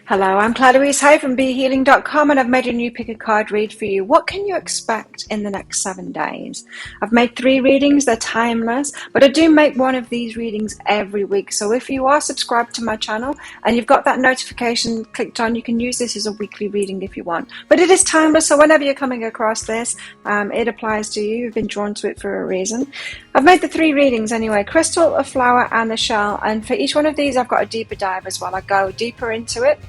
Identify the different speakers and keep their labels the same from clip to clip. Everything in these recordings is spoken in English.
Speaker 1: Hello, I'm Clarice Hay from BeHealing.com, and I've made a new pick a card read for you. What can you expect in the next 7 days? I've made 3 readings, they're timeless, but I do make one of these readings every week. So if you are subscribed to my channel and you've got that notification clicked on, you can use this as a weekly reading if you want. But it is timeless, so whenever you're coming across this, it applies to you. You've been drawn to it for a reason. I've made the 3 readings anyway, crystal, a flower, and the shell. And for each one of these, I've got a deeper dive as well. I go deeper into it,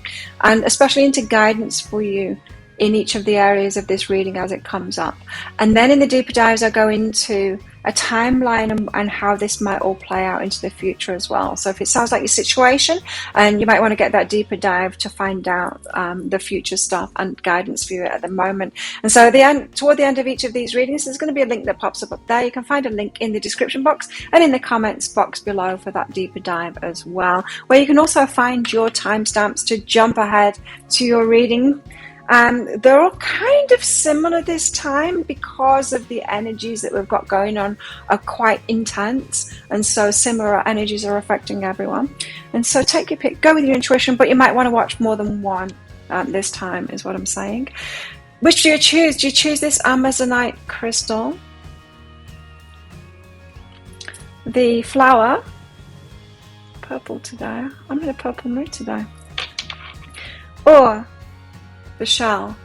Speaker 1: and especially into guidance for you in each of the areas of this reading as it comes up. And then in the deeper dives, I go into a timeline and how this might all play out into the future as well. So if it sounds like your situation, and you might want to get that deeper dive to find out the future stuff and guidance for you at the moment. And so toward the end of each of these readings, there's going to be a link that pops up there. You can find a link in the description box and in the comments box below for that deeper dive as well, where you can also find your timestamps to jump ahead to your reading. They're all kind of similar this time because of the energies that we've got going on are quite intense, and so similar energies are affecting everyone. And so take your pick, go with your intuition, but you might want to watch more than one this time is what I'm saying. Which do you choose? Do you choose this Amazonite crystal, the flower, purple today, I'm in a purple mood today, or the shell?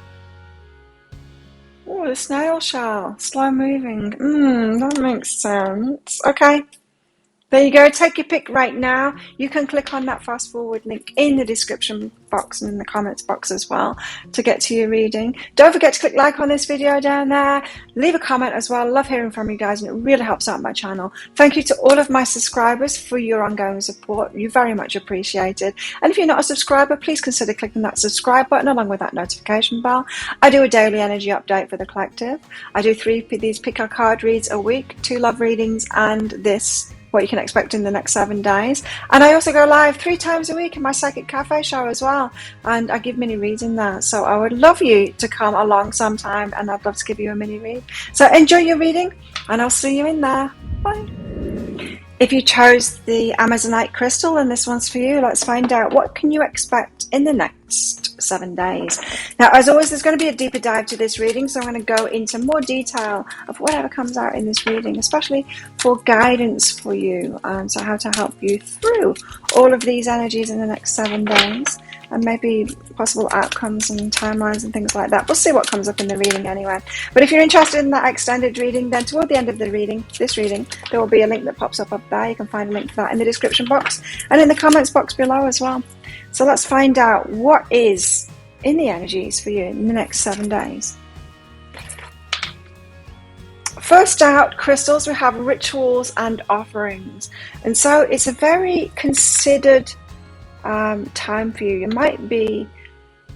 Speaker 1: Oh, the snail shell, slow moving. That makes sense. Okay, there you go. Take your pick right now. You can click on that fast forward link in the description box and in the comments box as well to get to your reading. Don't forget to click like on this video down there. Leave a comment as well. I love hearing from you guys, and it really helps out my channel. Thank you to all of my subscribers for your ongoing support. You very much appreciated. And if you're not a subscriber, please consider clicking that subscribe button along with that notification bell. I do a daily energy update for the collective. I do 3 of these pick a card reads a week, 2 love readings, and this, what you can expect in the next 7 days. And I also go live 3 times a week in my Psychic Cafe show as well, and I give mini reads in there. So I would love you to come along sometime, and I'd love to give you a mini read. So enjoy your reading, and I'll see you in there. Bye. If you chose the Amazonite crystal and this one's for you, let's find out what can you expect in the next 7 days. Now, as always, there's going to be a deeper dive to this reading, so I'm going to go into more detail of whatever comes out in this reading, especially for guidance for you, so how to help you through all of these energies in the next 7 days, and maybe possible outcomes and timelines and things like that. We'll see what comes up in the reading anyway. But if you're interested in that extended reading, then toward the end of the reading, this reading, there will be a link that pops up there. You can find a link for that in the description box and in the comments box below as well. So let's find out what is in the energies for you in the next 7 days. First out, crystals, we have rituals and offerings. And so it's a very considered time for you. You might be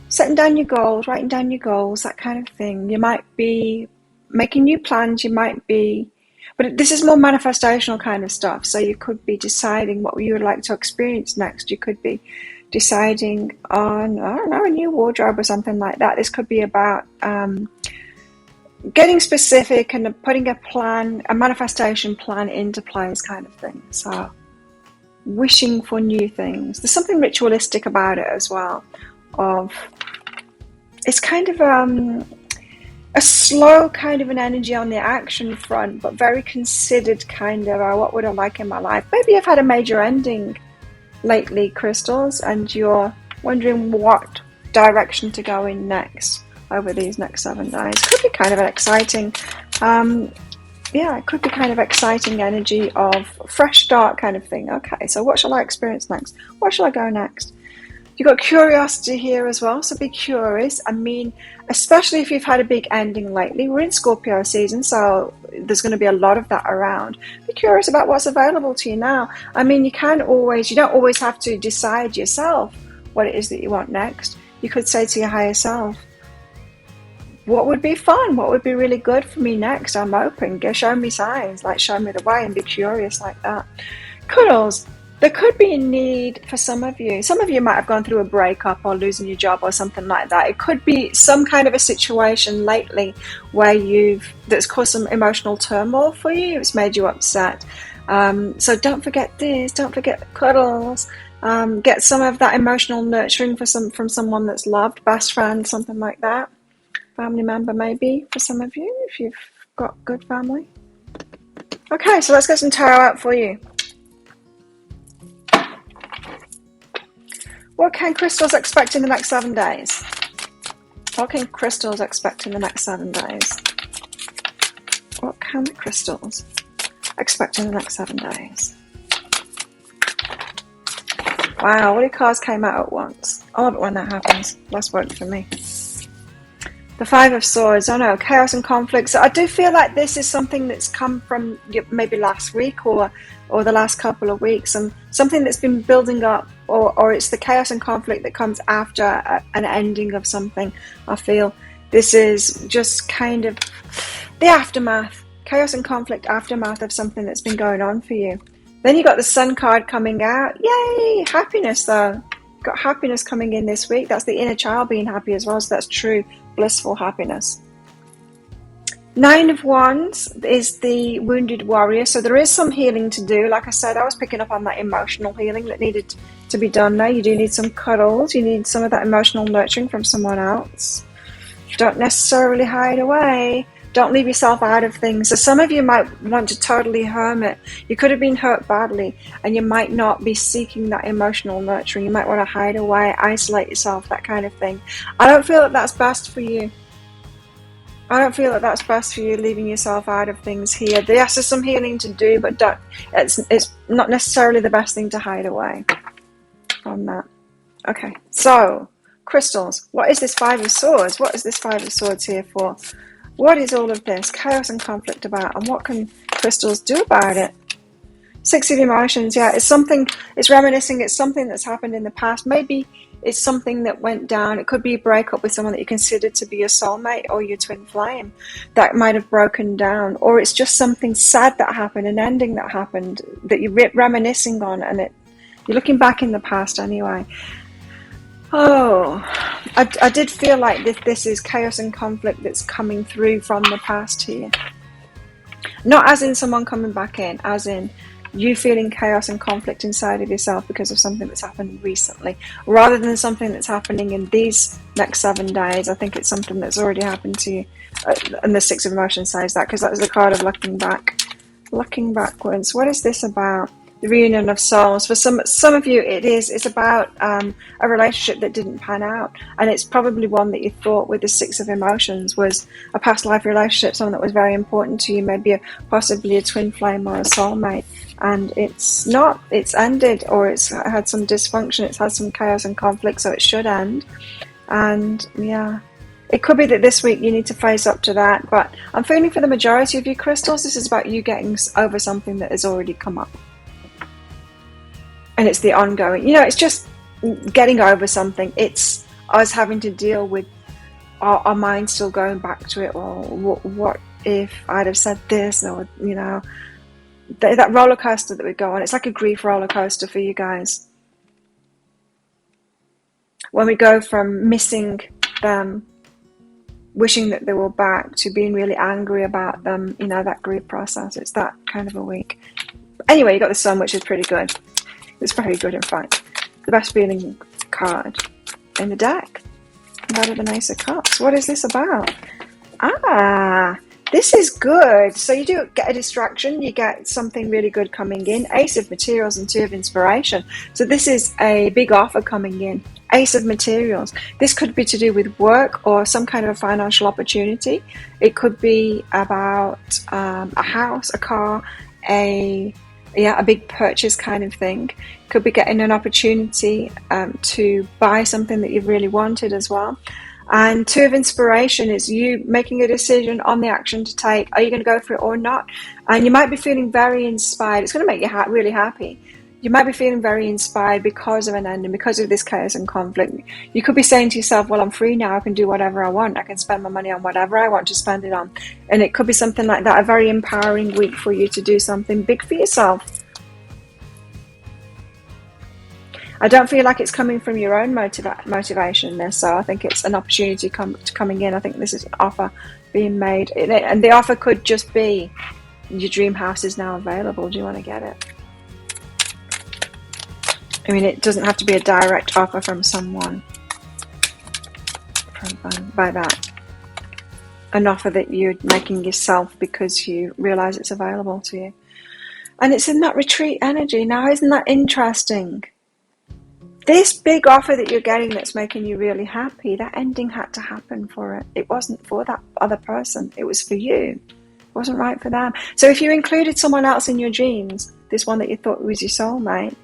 Speaker 1: setting down your goals, writing down your goals, that kind of thing. You might be making new plans. You might be, but this is more manifestational kind of stuff. So you could be deciding what you would like to experience next. You could be deciding on, I don't know, a new wardrobe or something like that. This could be about getting specific and putting a plan, a manifestation plan into place kind of thing. So wishing for new things. There's something ritualistic about it as well. It's kind of a slow kind of an energy on the action front, but very considered kind of, what would I like in my life? Maybe you've had a major ending lately, crystals, and you're wondering what direction to go in next over these next 7 days. Could be kind of an exciting, it could be kind of exciting energy of fresh start kind of thing. Okay, so what shall I experience next? Where shall I go next? You've got curiosity here as well, so be curious. I mean, especially if you've had a big ending lately. We're in Scorpio season, so there's going to be a lot of that around. Be curious about what's available to you now. I mean, you don't always have to decide yourself what it is that you want next. You could say to your higher self, what would be fun? What would be really good for me next? I'm open. Show me signs, like show me the way, and be curious like that. Cuddles. There could be a need for some of you. Some of you might have gone through a breakup or losing your job or something like that. It could be some kind of a situation lately where that's caused some emotional turmoil for you. It's made you upset. So don't forget this. Don't forget the cuddles. Get some of that emotional nurturing from someone that's loved, best friend, something like that. Family member maybe for some of you, if you've got good family. Okay, so let's get some tarot out for you. What can crystals expect in the next 7 days? What can crystals expect in the next 7 days? What can the crystals expect in the next 7 days? Wow, what cards came out at once? I love it when that happens. Last word for me. The Five of Swords. Oh no, chaos and conflict. So I do feel like this is something that's come from maybe last week or the last couple of weeks, and something that's been building up, or it's the chaos and conflict that comes after an ending of something. I feel this is just kind of the aftermath, chaos and conflict aftermath of something that's been going on for you. Then you got the Sun card coming out. Yay! Happiness though. Got happiness coming in this week. That's the inner child being happy as well, so that's true blissful happiness. Nine of Wands is the wounded warrior, so there is some healing to do. Like I said, I was picking up on that emotional healing that needed to be done there. You do need some cuddles, you need some of that emotional nurturing from someone else. Don't necessarily hide away. Don't leave yourself out of things. So some of you might want to totally hermit. You could have been hurt badly, and you might not be seeking that emotional nurturing. You might want to hide away, isolate yourself, that kind of thing. I don't feel that that's best for you. I don't feel that that's best for you, leaving yourself out of things here. Yes, there's some healing to do, but it's not necessarily the best thing to hide away from that. Okay, so crystals. What is this Five of Swords? What is this Five of Swords here for? What is all of this chaos and conflict about, and what can crystals do about it? Six of Emotions, yeah, it's reminiscing, it's something that's happened in the past. Maybe it's something that went down. It could be a breakup with someone that you considered to be your soulmate or your twin flame that might have broken down, or it's just something sad that happened, an ending that happened that you're reminiscing on, and you're looking back in the past anyway. Oh, I did feel like this is chaos and conflict that's coming through from the past here. Not as in someone coming back in, as in you feeling chaos and conflict inside of yourself because of something that's happened recently, rather than something that's happening in these next 7 days. I think it's something that's already happened to you. And the Six of Emotions says that, because that was the card of looking backwards. What is this about? The reunion of souls. For some of you, it's about a relationship that didn't pan out, and it's probably one that you thought with the Six of Emotions was a past life relationship, someone that was very important to you, maybe possibly a twin flame or a soulmate, and it's not. It's ended, or it's had some dysfunction. It's had some chaos and conflict, so it should end. And yeah, it could be that this week you need to face up to that. But I'm feeling for the majority of you crystals, this is about you getting over something that has already come up. And it's the ongoing, it's just getting over something. It's us having to deal with our mind still going back to it. Or what if I'd have said this? Or, that roller coaster that we go on. It's like a grief roller coaster for you guys. When we go from missing them, wishing that they were back, to being really angry about them, that grief process. It's that kind of a week. Anyway, you got the Sun, which is pretty good. It's very good, in fact. The best feeling card in the deck. Out of the Ace of Cups. What is this about? This is good. So you do get a distraction. You get something really good coming in. Ace of Materials and Two of Inspiration. So this is a big offer coming in. Ace of Materials. This could be to do with work or some kind of a financial opportunity. It could be about a house, a car, a big purchase kind of thing. Could be getting an opportunity to buy something that you've really wanted as well. And Two of Inspiration is you making a decision on the action to take. Are you going to go for it or not? And you might be feeling very inspired. It's going to make you really happy. You might be feeling very inspired because of an ending, because of this chaos and conflict. You could be saying to yourself, well, I'm free now. I can do whatever I want. I can spend my money on whatever I want to spend it on. And it could be something like that, a very empowering week for you to do something big for yourself. I don't feel like it's coming from your own motivation there, so I think it's an opportunity coming in. I think this is an offer being made. And the offer could just be, your dream house is now available. Do you want to get it? I mean, it doesn't have to be a direct offer from someone. By that, an offer that you're making yourself because you realize it's available to you. And it's in that retreat energy. Now, isn't that interesting? This big offer that you're getting that's making you really happy, that ending had to happen for it. It wasn't for that other person. It was for you. It wasn't right for them. So if you included someone else in your dreams, this one that you thought was your soulmate,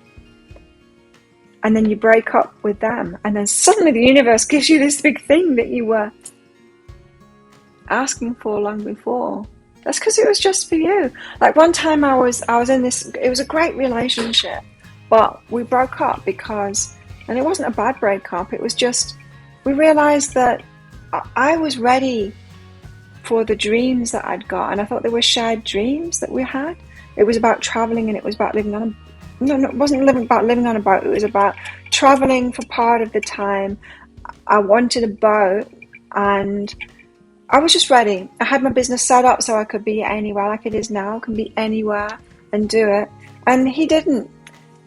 Speaker 1: and then you break up with them, and then suddenly the universe gives you this big thing that you were asking for long before. That's because it was just for you. Like one time I was in this, it was a great relationship, but we broke up because, and it wasn't a bad breakup, it was just, we realized that I was ready for the dreams that I'd got, and I thought they were shared dreams that we had. It was about traveling, and it was about living on a, no, it wasn't about living on a boat, it was about traveling for part of the time. I wanted a boat, and I was just ready. I had my business set up so I could be anywhere, like it is now. I can be anywhere and do it. And he didn't.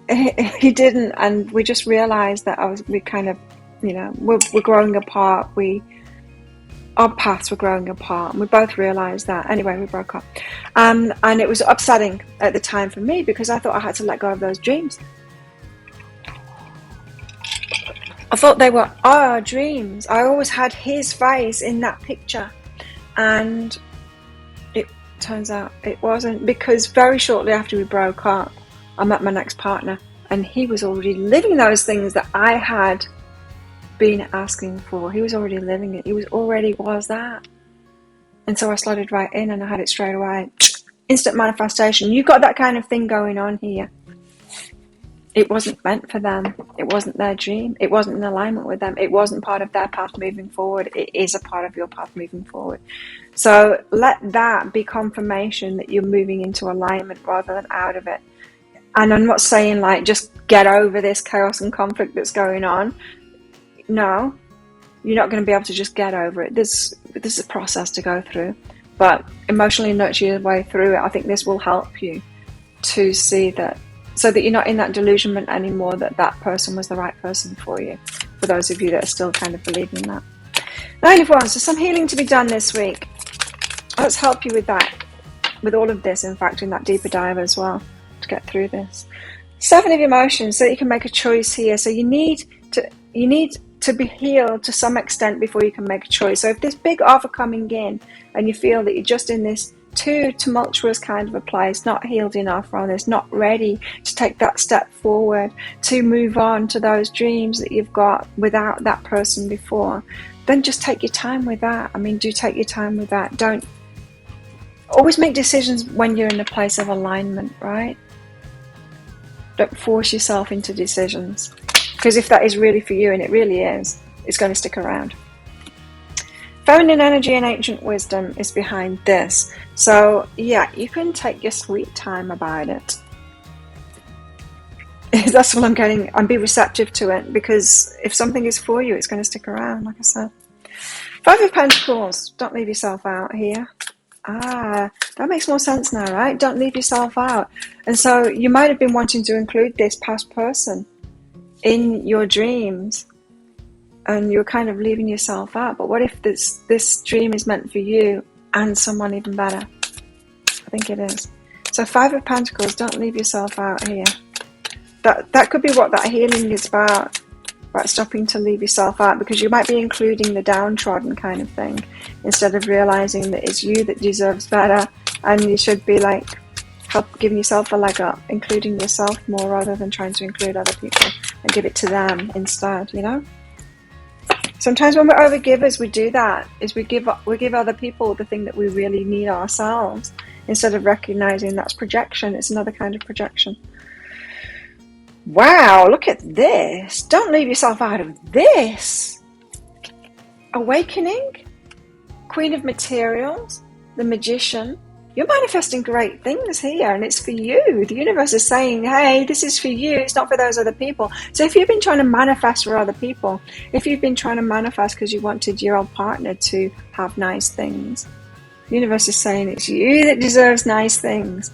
Speaker 1: He didn't, and we just realized that we kind of, we're growing apart. Our paths were growing apart, and we both realized that. Anyway, we broke up. And it was upsetting at the time for me because I thought I had to let go of those dreams. I thought they were our dreams. I always had his face in that picture, and it turns out it wasn't, because very shortly after we broke up, I met my next partner, and he was already living those things that I had been asking for. He was already living it. He was that. And so I slotted right in, and I had it straight away. Instant manifestation. You've got that kind of thing going on here. It wasn't meant for them. It wasn't their dream. It wasn't in alignment with them. It wasn't part of their path moving forward. It is a part of your path moving forward. So let that be confirmation that you're moving into alignment rather than out of it. And I'm not saying like just get over this chaos and conflict that's going on. No, you're not going to be able to just get over it. This is a process to go through. But emotionally nurture your way through it. I think this will help you to see that, so that you're not in that delusionment anymore that that person was the right person for you, for those of you that are still kind of believing that. 9 of Wands, so some healing to be done this week. Let's help you with that, with all of this, in fact, in that deeper dive as well, to get through this. 7 of Emotions, so that you can make a choice here. So you need to be healed to some extent before you can make a choice. So if there's big offer coming in and you feel that you're just in this too tumultuous kind of a place, not healed enough from this, not ready to take that step forward, to move on to those dreams that you've got without that person before, then just take your time with that. I mean, do take your time with that. Don't always make decisions when you're in a place of alignment, right? Don't force yourself into decisions, because if that is really for you, and it really is, it's going to stick around. Feminine energy and ancient wisdom is behind this. So yeah, you can take your sweet time about it. That's what I'm getting. And be receptive to it, because if something is for you, it's going to stick around, like I said. 5 of Pentacles. Don't leave yourself out here. That makes more sense now, right? Don't leave yourself out. And so you might have been wanting to include this past person in your dreams, and you're kind of leaving yourself out. But what if this dream is meant for you and someone even better? I think it is. So 5 of Pentacles, don't leave yourself out here. That could be what that healing is about stopping to leave yourself out, because you might be including the downtrodden kind of thing instead of realizing that it's you that deserves better, and you should be like giving yourself a leg up, including yourself more rather than trying to include other people and give it to them instead, you know? Sometimes when we're overgivers, we do that, is we give other people the thing that we really need ourselves, instead of recognizing that's projection. It's another kind of projection. Wow, look at this. Don't leave yourself out of this. Awakening, Queen of Materials, the Magician. You're manifesting great things here, and it's for you. The universe is saying, hey, this is for you. It's not for those other people. So if you've been trying to manifest for other people, if you've been trying to manifest because you wanted your old partner to have nice things, the universe is saying it's you that deserves nice things.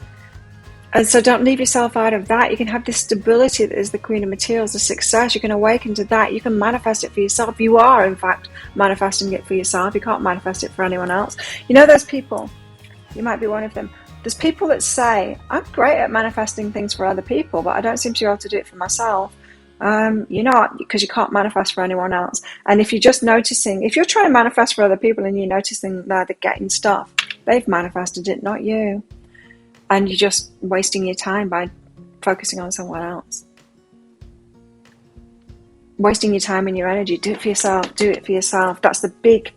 Speaker 1: And so don't leave yourself out of that. You can have this stability that is the Queen of Materials, the success. You can awaken to that. You can manifest it for yourself. You are, in fact, manifesting it for yourself. You can't manifest it for anyone else. You know those people, you might be one of them. There's people that say, I'm great at manifesting things for other people, but I don't seem to be able to do it for myself. You're not, because you can't manifest for anyone else. And if you're just noticing, if you're trying to manifest for other people and you're noticing that they're getting stuff, they've manifested it, not you. And you're just wasting your time by focusing on someone else. Wasting your time and your energy. Do it for yourself. Do it for yourself. That's the big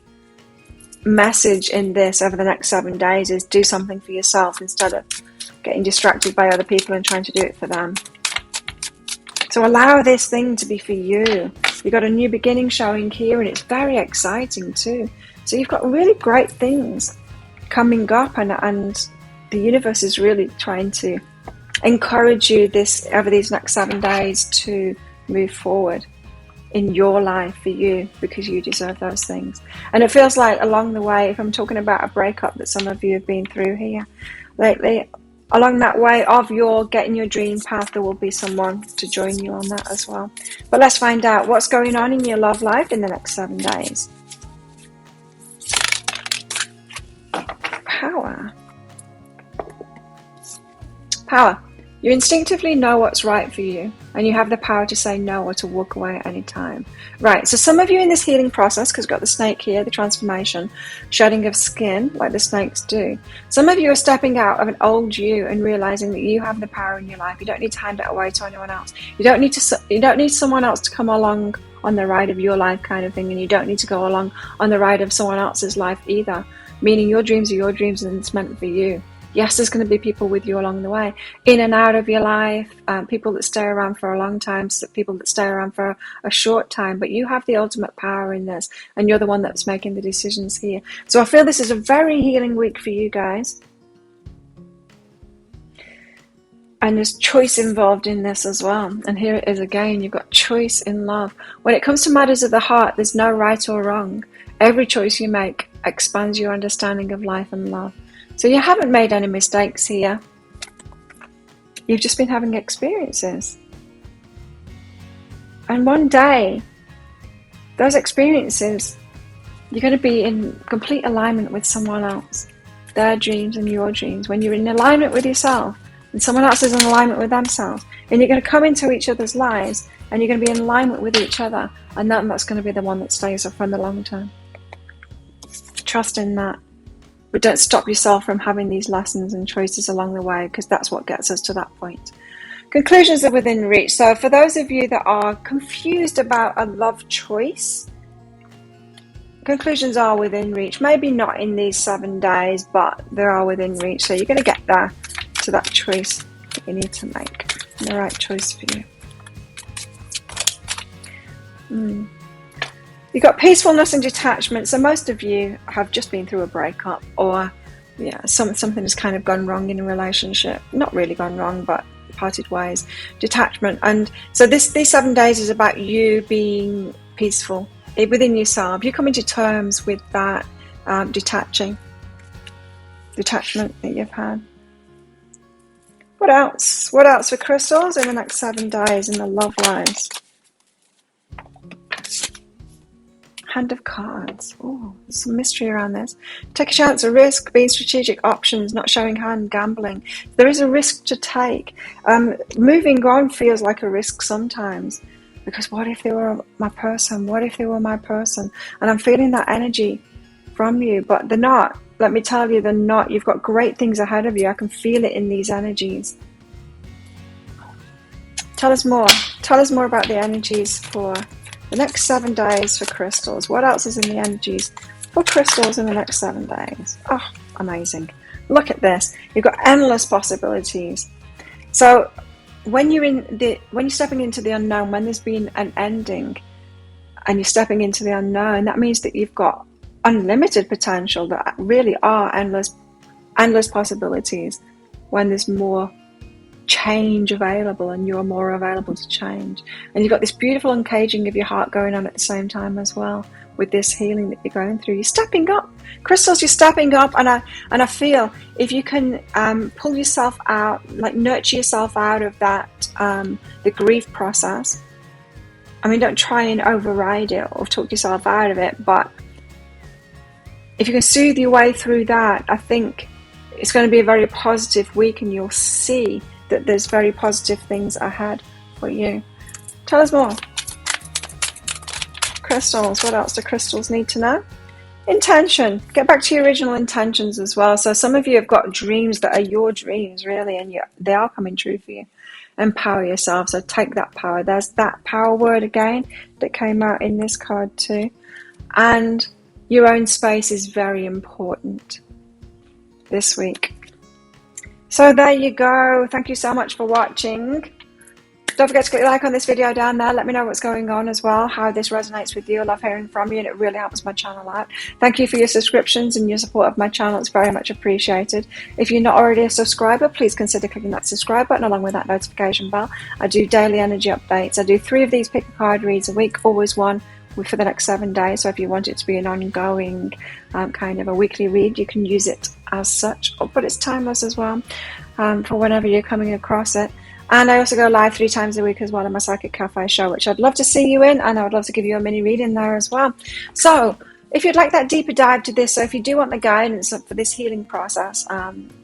Speaker 1: message in this over the next 7 days, is do something for yourself instead of getting distracted by other people and trying to do it for them. So allow this thing to be for you. You've got a new beginning showing here, and it's very exciting too. So you've got really great things coming up, and the universe is really trying to encourage you over these next 7 days to move forward in your life for you, because you deserve those things. And it feels like along the way, if I'm talking about a breakup that some of you have been through here lately, along that way of your getting your dream path, there will be someone to join you on that as well. But let's find out what's going on in your love life in the next 7 days. Power. You instinctively know what's right for you, and you have the power to say no or to walk away at any time. Right, so some of you in this healing process, because we've got the snake here, the transformation, shedding of skin, like the snakes do. Some of you are stepping out of an old you and realizing that you have the power in your life. You don't need to hand it away to anyone else. You don't need someone else to come along on the ride of your life kind of thing, and you don't need to go along on the ride of someone else's life either. Meaning your dreams are your dreams, and it's meant for you. Yes, there's going to be people with you along the way, in and out of your life, people that stay around for a long time, people that stay around for a short time, but you have the ultimate power in this, and you're the one that's making the decisions here. So I feel this is a very healing week for you guys. And there's choice involved in this as well. And here it is again, you've got choice in love. When it comes to matters of the heart, there's no right or wrong. Every choice you make expands your understanding of life and love. So you haven't made any mistakes here. You've just been having experiences. And one day, those experiences, you're going to be in complete alignment with someone else. Their dreams and your dreams. When you're in alignment with yourself, and someone else is in alignment with themselves, and you're going to come into each other's lives, and you're going to be in alignment with each other, and that's going to be the one that stays for the long term. Trust in that. But don't stop yourself from having these lessons and choices along the way, because that's what gets us to that point. Conclusions are within reach. So for those of you that are confused about a love choice, conclusions are within reach. Maybe not in these 7 days, but they are within reach. So you're going to get there to that choice that you need to make. The right choice for you. You've got peacefulness and detachment. So most of you have just been through a breakup, or something has kind of gone wrong in a relationship. Not really gone wrong, but parted ways. Detachment. And so these 7 days is about you being peaceful within yourself. You're coming to terms with that detachment that you've had. What else? What else for crystals in the next 7 days in the love lives? Hand of cards. Oh, there's some mystery around this. Take a chance, a risk, being strategic, options, not showing hand, gambling. There is a risk to take. Moving on feels like a risk sometimes, because what if they were my person? What if they were my person? And I'm feeling that energy from you, but they're not. Let me tell you, they're not. You've got great things ahead of you. I can feel it in these energies. Tell us more. Tell us more about the energies for the next 7 days for crystals. What else is in the energies for crystals in the next 7 days? Oh, amazing. Look at this. You've got endless possibilities. So when you're stepping into the unknown, when there's been an ending and you're stepping into the unknown, that means that you've got unlimited potential. That really are endless possibilities when there's more change available, and you're more available to change. And you've got this beautiful uncaging of your heart going on at the same time as well, with this healing that you're going through. You're stepping up, crystals, you're stepping up. And I feel if you can pull yourself out, like nurture yourself out of that, the grief process. I mean, don't try and override it or talk yourself out of it, but if you can soothe your way through that, I think it's going to be a very positive week, and you'll see that there's very positive things ahead for you. Tell us more. Crystals, what else do crystals need to know? Intention. Get back to your original intentions as well. So some of you have got dreams that are your dreams, really, and they are coming true for you. Empower yourself. So take that power. There's that power word again that came out in this card too. And your own space is very important this week. So there you go. Thank you so much for watching. Don't forget to click like on this video down there. Let me know what's going on as well, how this resonates with you. I love hearing from you, and it really helps my channel out. Thank you for your subscriptions and your support of my channel. It's very much appreciated. If you're not already a subscriber, please consider clicking that subscribe button along with that notification bell. I do daily energy updates. I do 3 of these pick a card reads a week, always one for the next 7 days. So if you want it to be an ongoing kind of a weekly read, you can use it as such, but it's timeless as well, for whenever you're coming across it. And I also go live 3 times a week as well in my Psychic Cafe show, which I'd love to see you in, and I would love to give you a mini reading there as well. So if you'd like that deeper dive to this, so if you do want the guidance for this healing process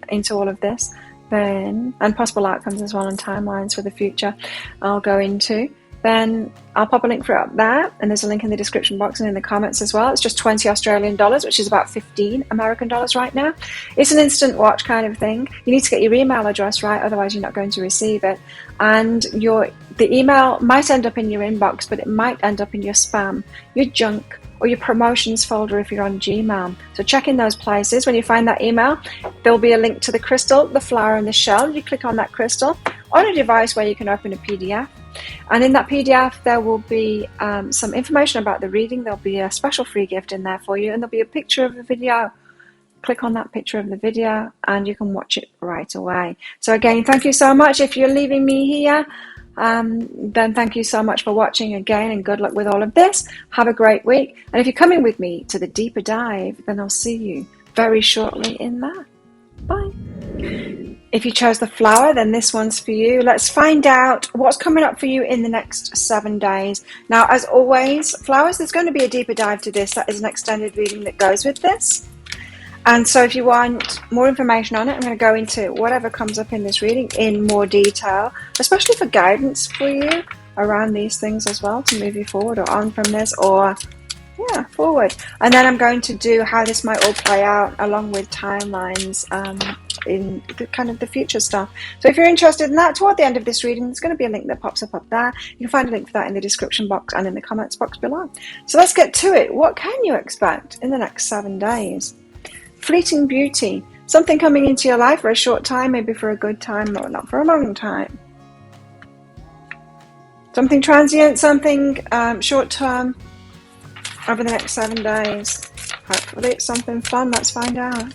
Speaker 1: into all of this, then, and possible outcomes as well and timelines for the future I'll go into, then I'll pop a link for it up there, and there's a link in the description box and in the comments as well. It's just 20 Australian dollars, which is about 15 American dollars right now. It's an instant watch kind of thing. You need to get your email address right, otherwise you're not going to receive it. And the email might end up in your inbox, but it might end up in your spam, your junk, or your promotions folder if you're on Gmail. So check in those places. When you find that email, there'll be a link to the crystal, the flower, and the shell. You click on that crystal on a device where you can open a PDF. And in that PDF, there will be some information about the reading. There'll be a special free gift in there for you, and there'll be a picture of the video. Click on that picture of the video, and you can watch it right away. So again, thank you so much. If you're leaving me here, then thank you so much for watching again, and good luck with all of this. Have a great week. And if you're coming with me to the deeper dive, then I'll see you very shortly in there. Bye. If you chose the flower, then this one's for you. Let's find out what's coming up for you in the next 7 days. Now, as always, flowers, there's going to be a deeper dive to this. That is an extended reading that goes with this. And so if you want more information on it, I'm going to go into whatever comes up in this reading in more detail, especially for guidance for you around these things as well, to move you forward or on from this, or forward. And then I'm going to do how this might all play out along with timelines in the kind of the future stuff. So if you're interested in that, toward the end of this reading, there's going to be a link that pops up there. You can find a link for that in the description box and in the comments box below. So let's get to it. What can you expect in the next 7 days? Fleeting beauty. Something coming into your life for a short time, maybe for a good time, or not for a long time. Something transient, something short term over the next 7 days. Hopefully it's something fun. Let's find out.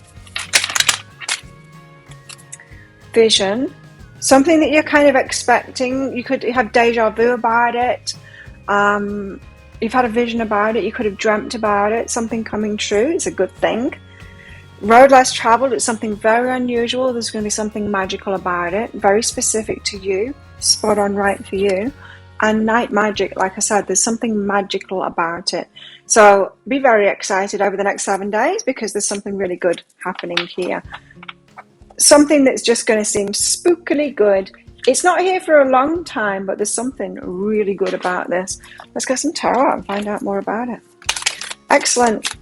Speaker 1: Vision. Something that you're kind of expecting. You could have deja vu about it. You've had a vision about it. You could have dreamt about it. Something coming true. It's a good thing. Road less traveled. It's something very unusual. There's going to be something magical about it. Very specific to you. Spot on right for you. And night magic, like I said, there's something magical about it. So be very excited over the next 7 days, because there's something really good happening here. Something that's just going to seem spookily good. It's not here for a long time, but there's something really good about this. Let's get some tarot and find out more about it. Excellent.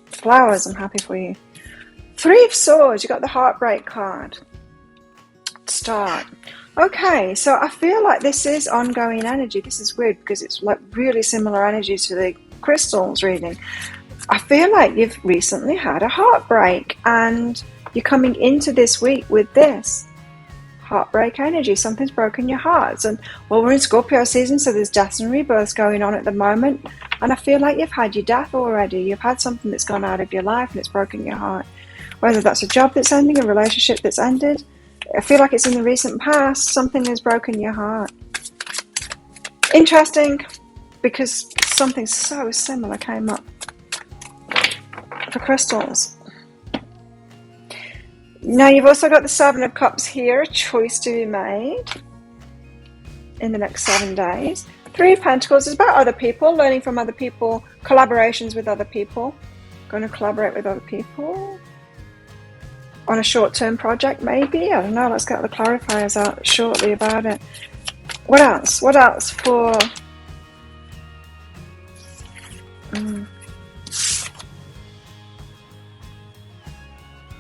Speaker 1: Flowers, I'm happy for you. 3 of Swords, you got the Heartbreak card. Start. Okay, so I feel like this is ongoing energy. This is weird because it's like really similar energy to the crystals reading. I feel like you've recently had a heartbreak, and you're coming into this week with this heartbreak energy. Something's broken your hearts. And well, we're in Scorpio season, so there's deaths and rebirths going on at the moment. And I feel like you've had your death already. You've had something that's gone out of your life and it's broken your heart. Whether that's a job that's ending, a relationship that's ended, I feel like it's in the recent past. Something has broken your heart. Interesting, because something so similar came up for crystals. Now you've also got the Seven of Cups here, a choice to be made in the next 7 days. Three of Pentacles is about other people, learning from other people, collaborations with other people. Going to collaborate with other people on a short-term project, maybe. I don't know. Let's get the clarifiers out shortly about it. What else? What else for...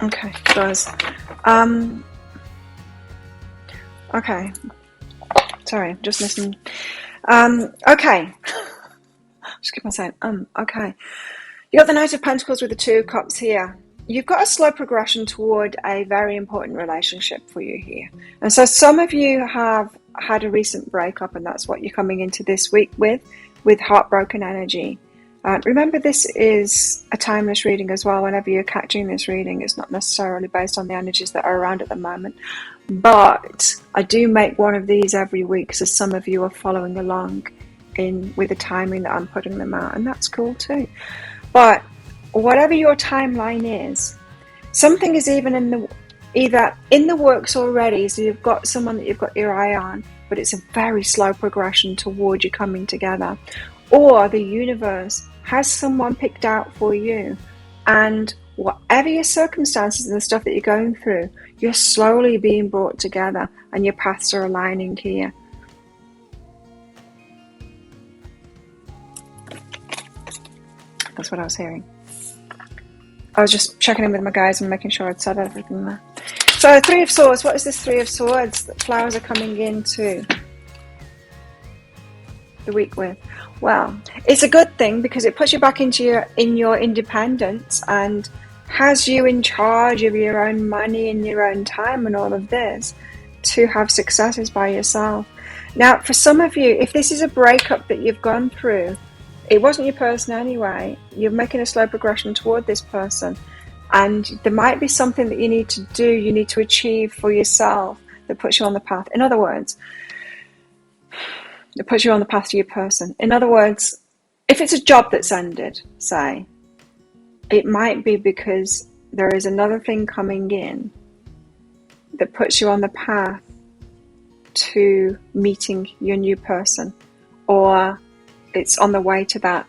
Speaker 1: Okay, guys. Okay. Sorry, just listen. Okay. Just keep on saying, okay. You got the Knight of Pentacles with the Two of Cups here. You've got a slow progression toward a very important relationship for you here. And so some of you have had a recent breakup, and that's what you're coming into this week with heartbroken energy. Remember, this is a timeless reading as well. Whenever you're catching this reading, it's not necessarily based on the energies that are around at the moment. But I do make one of these every week, so some of you are following along with the timing that I'm putting them out, and that's cool too. But whatever your timeline is, something is either in the works already, so you've got someone that you've got your eye on, but it's a very slow progression toward you coming together, or the universe has someone picked out for you, and whatever your circumstances and the stuff that you're going through, you're slowly being brought together and your paths are aligning here. That's what I was hearing. I was just checking in with my guys and making sure I'd said everything there. So, Three of Swords. What is this Three of Swords that flowers are coming into the week with? Well, it's a good thing because it puts you back into your independence and has you in charge of your own money and your own time and all of this to have successes by yourself. Now, for some of you, if this is a breakup that you've gone through, it wasn't your person anyway. You're making a slow progression toward this person, and there might be something that you need to do, you need to achieve for yourself that puts you on the path. In other words, it puts you on the path to your person. In other words, if it's a job that's ended, say, it might be because there is another thing coming in that puts you on the path to meeting your new person, or it's on the way to that.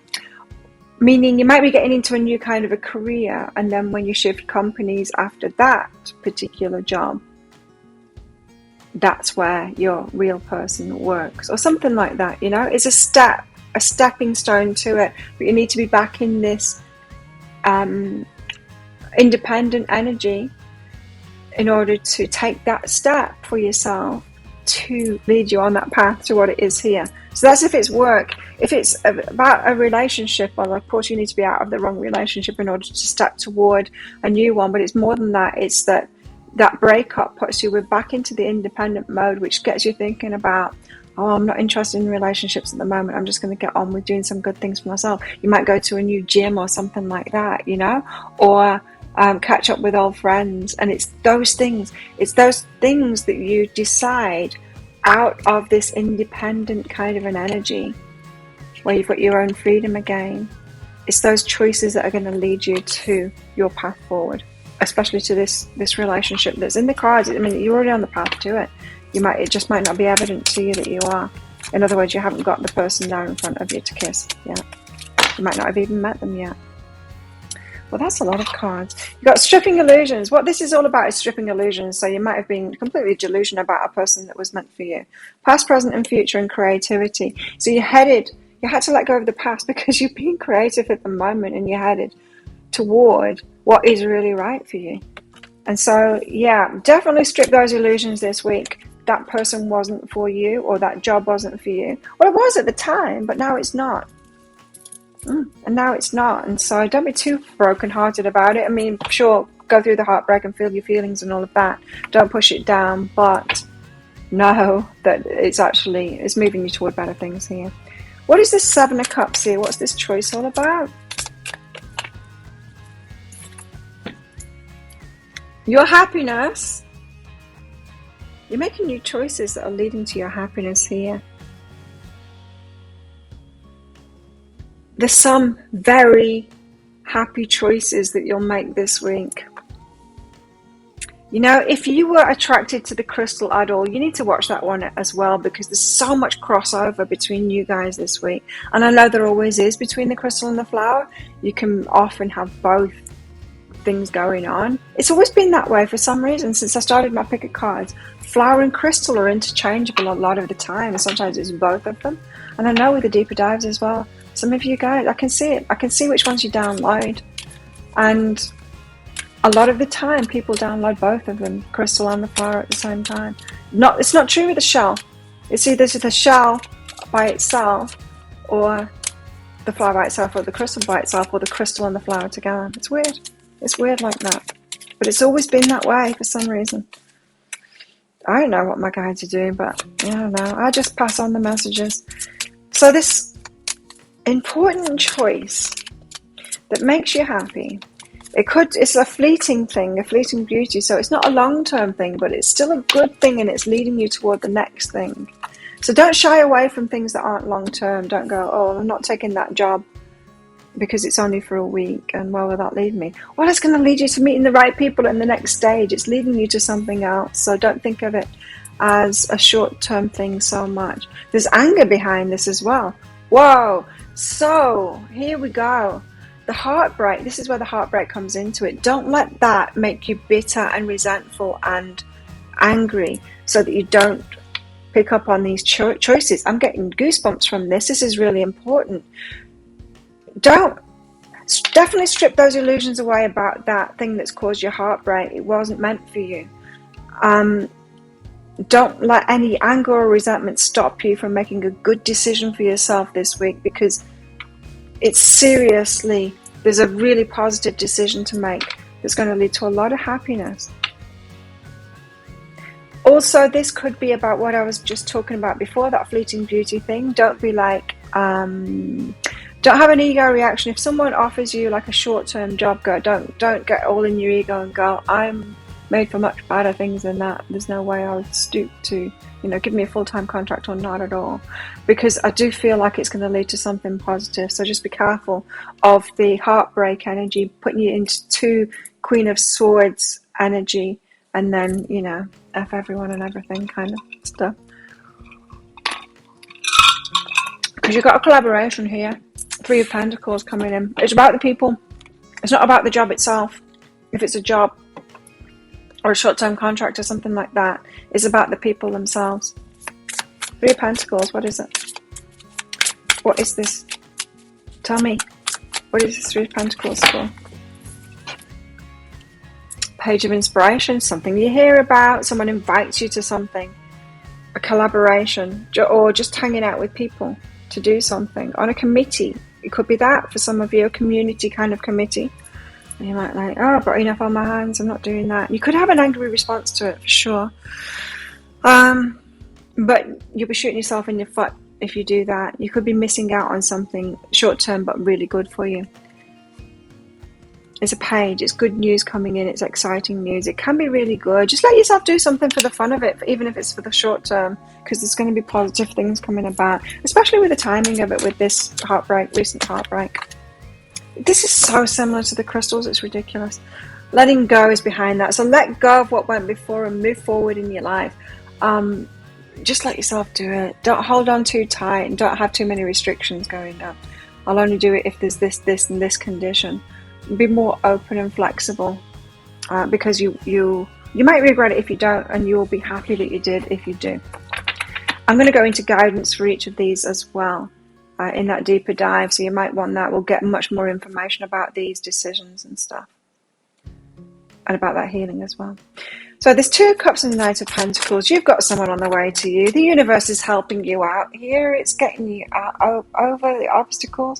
Speaker 1: Meaning you might be getting into a new kind of a career, and then when you shift companies after that particular job, that's where your real person works, or something like that. You know, it's a stepping stone to it, but you need to be back in this independent energy in order to take that step for yourself to lead you on that path to what it is here. So that's if it's work. If it's about a relationship, well, of course you need to be out of the wrong relationship in order to step toward a new one. But it's more than that. It's that breakup puts you back into the independent mode, which gets you thinking about, oh, I'm not interested in relationships at the moment. I'm just going to get on with doing some good things for myself. You might go to a new gym or something like that, you know, or catch up with old friends. And it's those things that you decide out of this independent kind of an energy where you've got your own freedom again. It's those choices that are going to lead you to your path forward, especially to this relationship that's in the cards. I mean, you're already on the path to it. It just might not be evident to you that you are. In other words, you haven't got the person there in front of you to kiss yet. You might not have even met them yet. Well, that's a lot of cards. You've got stripping illusions. What this is all about is stripping illusions. So you might have been completely delusional about a person that was meant for you. Past, present, and future, and creativity. So you had to let go of the past because you're being creative at the moment, and you're headed toward what is really right for you. And so, yeah, definitely strip those illusions this week. That person wasn't for you, or that job wasn't for you. Well, it was at the time, but now it's not. And now it's not. And so don't be too broken-hearted about it. I mean, sure, go through the heartbreak and feel your feelings and all of that. Don't push it down, but know that it's moving you toward better things here. What is this Seven of Cups here? What's this choice all about? Your happiness You're making new choices that are leading to your happiness here. There's some very happy choices that you'll make this week. You know, if you were attracted to the crystal at all, you need to watch that one as well, because there's so much crossover between you guys this week. And I know there always is between the crystal and the flower. You can often have both things going on. It's always been that way for some reason since I started my pick of cards. Flower and crystal are interchangeable a lot of the time, and sometimes it's both of them. And I know with the deeper dives as well, some of you guys, I can see it. I can see which ones you download. And a lot of the time, people download both of them, crystal and the flower at the same time. It's not true with the shell. It's either the shell by itself, or the flower by itself, or the crystal by itself, or the crystal and the flower together. It's weird. It's weird like that. But it's always been that way for some reason. I don't know what my guides are doing, but I don't know. I just pass on the messages. So this important choice that makes you happy, it's a fleeting thing, a fleeting beauty. So it's not a long-term thing, but it's still a good thing, and it's leading you toward the next thing. So don't shy away from things that aren't long-term. Don't go, oh, I'm not taking that job because it's only for a week, and where will that lead me? Well, it's going to lead you to meeting the right people in the next stage. It's leading you to something else. So don't think of it as a short-term thing so much. There's anger behind this as well. Whoa. So here we go. The heartbreak. This is where the heartbreak comes into it. Don't let that make you bitter and resentful and angry, so that you don't pick up on these choices. I'm getting goosebumps from this. This is really important. Definitely strip those illusions away about that thing that's caused your heartbreak. It wasn't meant for you. Don't let any anger or resentment stop you from making a good decision for yourself this week, because there's a really positive decision to make that's going to lead to a lot of happiness. Also, this could be about what I was just talking about before, that fleeting beauty thing. Don't be like, don't have an ego reaction. If someone offers you like a short-term job, don't get all in your ego and go, I'm made for much better things than that. There's no way I would stoop to, give me a full-time contract, or not at all. Because I do feel like it's going to lead to something positive. So just be careful of the heartbreak energy, putting you into Queen of Swords energy, and then, F everyone and everything kind of stuff. Because you've got a collaboration here. 3 of Pentacles coming in. It's about the people. It's not about the job itself. If it's a job or a short-term contract or something like that, it's about the people themselves. 3 of Pentacles, what is it? What is this? Tell me. What is this 3 of Pentacles for? Page of Inspiration, something you hear about, someone invites you to something, a collaboration, or just hanging out with people to do something on a committee. It could be that for some of you, a community kind of committee. And you might like, oh, I've got enough on my hands, I'm not doing that. You could have an angry response to it for sure. But you'll be shooting yourself in your foot if you do that. You could be missing out on something short term but really good for you. It's a page, it's good news coming in, it's exciting news. It can be really good. Just let yourself do something for the fun of it, even if it's for the short term, because there's going to be positive things coming about, especially with the timing of it, with this recent heartbreak. This is so similar to the crystals, it's ridiculous. Letting go is behind that. So let go of what went before and move forward in your life. Just let yourself do it. Don't hold on too tight, and don't have too many restrictions going on. I'll only do it if there's this, and this condition. Be more open and flexible, because you might regret it if you don't, and you'll be happy that you did if you do. I'm going to go into guidance for each of these as well in that deeper dive, so you might want that. We'll get much more information about these decisions and stuff, and about that healing as well. So there's 2 cups and the Knight of Pentacles. You've got someone on the way to you. The universe is helping you out here. It's getting you over the obstacles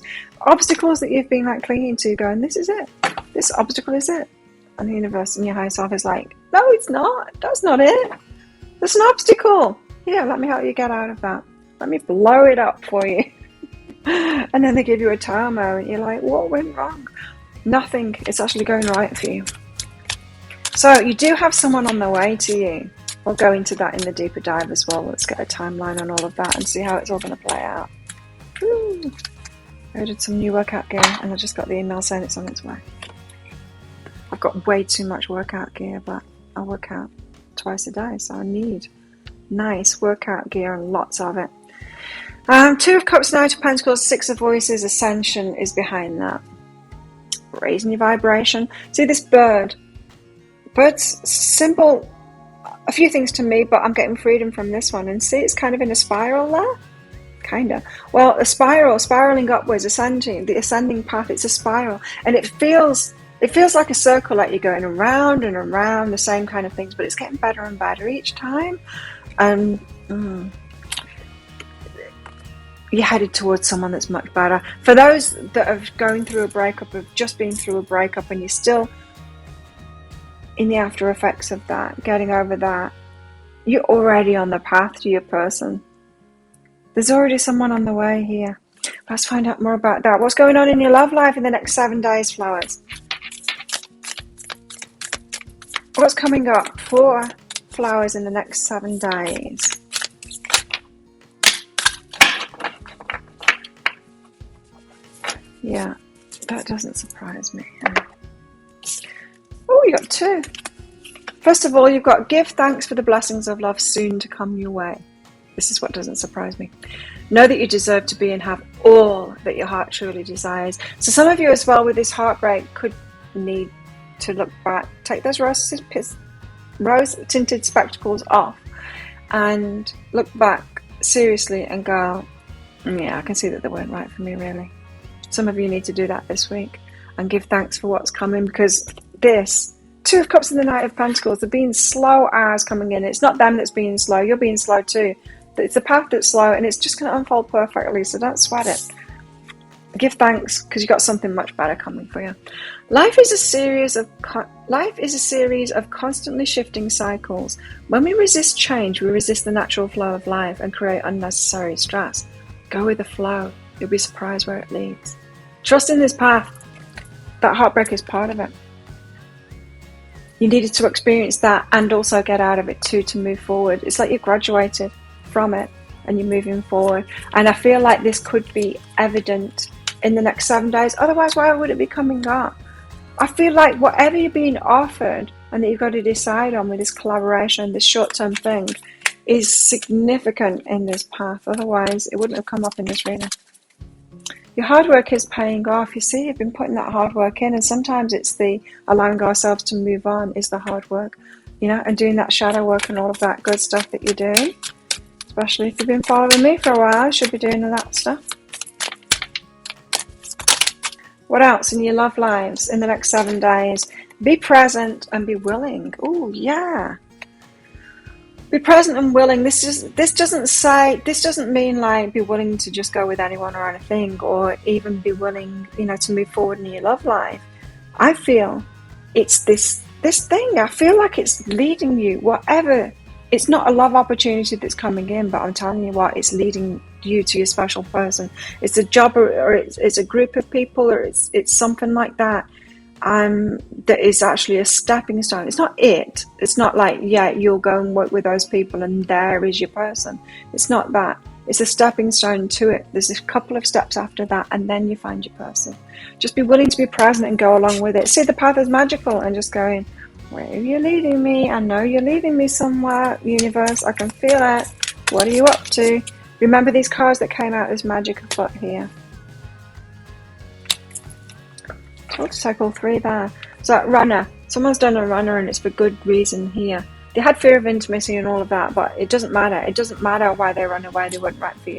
Speaker 1: that you've been like clinging to, going, this is it. This obstacle is it. And the universe and your higher self is like, no, it's not. That's not it. There's an obstacle. Here, let me help you get out of that. Let me blow it up for you. And then they give you a tower moment. You're like, what went wrong? Nothing. It's actually going right for you. So you do have someone on the way to you, We'll go into that in the deeper dive as well. Let's get a timeline on all of that and see how it's all going to play out. Woo. I ordered some new workout gear and I just got the email saying it's on its way. I've got way too much workout gear, but I work out twice a day, so I need nice workout gear and lots of it. Two of Cups, Knight of Pentacles, Six of Voices, Ascension is behind that. Raising your vibration. See this bird? Bird's simple, a few things to me, but I'm getting freedom from this one. And see, it's kind of in a spiral there. Kinda. Well, a spiral, spiraling upwards, ascending, the ascending path, it's a spiral. And it feels like a circle, like you're going around and around the same kind of things, but it's getting better and better each time. And you're headed towards someone that's much better. For those that are going through a breakup, have just been through a breakup, and you're still in the after effects of that, getting over that, you're already on the path to your person. There's already someone on the way here. Let's find out more about that. What's going on in your love life in the next 7 days, flowers? What's coming up for flowers in the next 7 days? Yeah, that doesn't surprise me. Oh, you got 2. First of all, you've got give thanks for the blessings of love soon to come your way. This is what doesn't surprise me. Know that you deserve to be and have all that your heart truly desires. So some of you as well with this heartbreak could need to look back, take those rose-tinted spectacles off and look back seriously and go, yeah, I can see that they weren't right for me, really. Some of you need to do that this week and give thanks for what's coming, because this 2 of Cups and the Knight of Pentacles, they're being slow as coming in. It's not them that's being slow, you're being slow too. It's the path that's slow, and it's just going to unfold perfectly, so don't sweat it. Give thanks, because you've got something much better coming for you. Life is a series of constantly shifting cycles. When we resist change, we resist the natural flow of life and create unnecessary stress. Go with the flow. You'll be surprised where it leads. Trust in this path. That heartbreak is part of it. You needed to experience that and also get out of it too to move forward. It's like you graduated from it and you're moving forward. And I feel like this could be evident in the next 7 days. Otherwise, why would it be coming up? I feel like whatever you're being offered and that you've got to decide on with this collaboration, this short-term thing, is significant in this path. Otherwise, it wouldn't have come up in this reading. Your hard work is paying off. You see, you've been putting that hard work in, and sometimes it's the allowing ourselves to move on is the hard work, you know, and doing that shadow work and all of that good stuff that you're doing. Especially if you've been following me for a while, you should be doing that stuff. What else in your love lives in the next 7 days? Be present and be willing. Oh, yeah. Be present and willing. This doesn't mean like be willing to just go with anyone or anything, or even be willing, you know, to move forward in your love life. I feel it's this thing. I feel like it's leading you, whatever. It's not a love opportunity that's coming in, but I'm telling you what, it's leading you to your special person. It's a job, or it's a group of people, or it's something like that. That is actually a stepping stone. It's not it. It's not like, yeah, you'll go and work with those people and there is your person. It's not that. It's a stepping stone to it. There's a couple of steps after that, and then you find your person. Just be willing to be present and go along with it. See, the path is magical, and just going, where are you leading me? I know you're leading me somewhere, universe. I can feel it. What are you up to? Remember these cards that came out as magic afoot here. I'll just take all 3 there. So, runner. Someone's done a runner, and it's for good reason here. They had fear of intimacy and all of that, but it doesn't matter. It doesn't matter why they run away. They weren't right for you.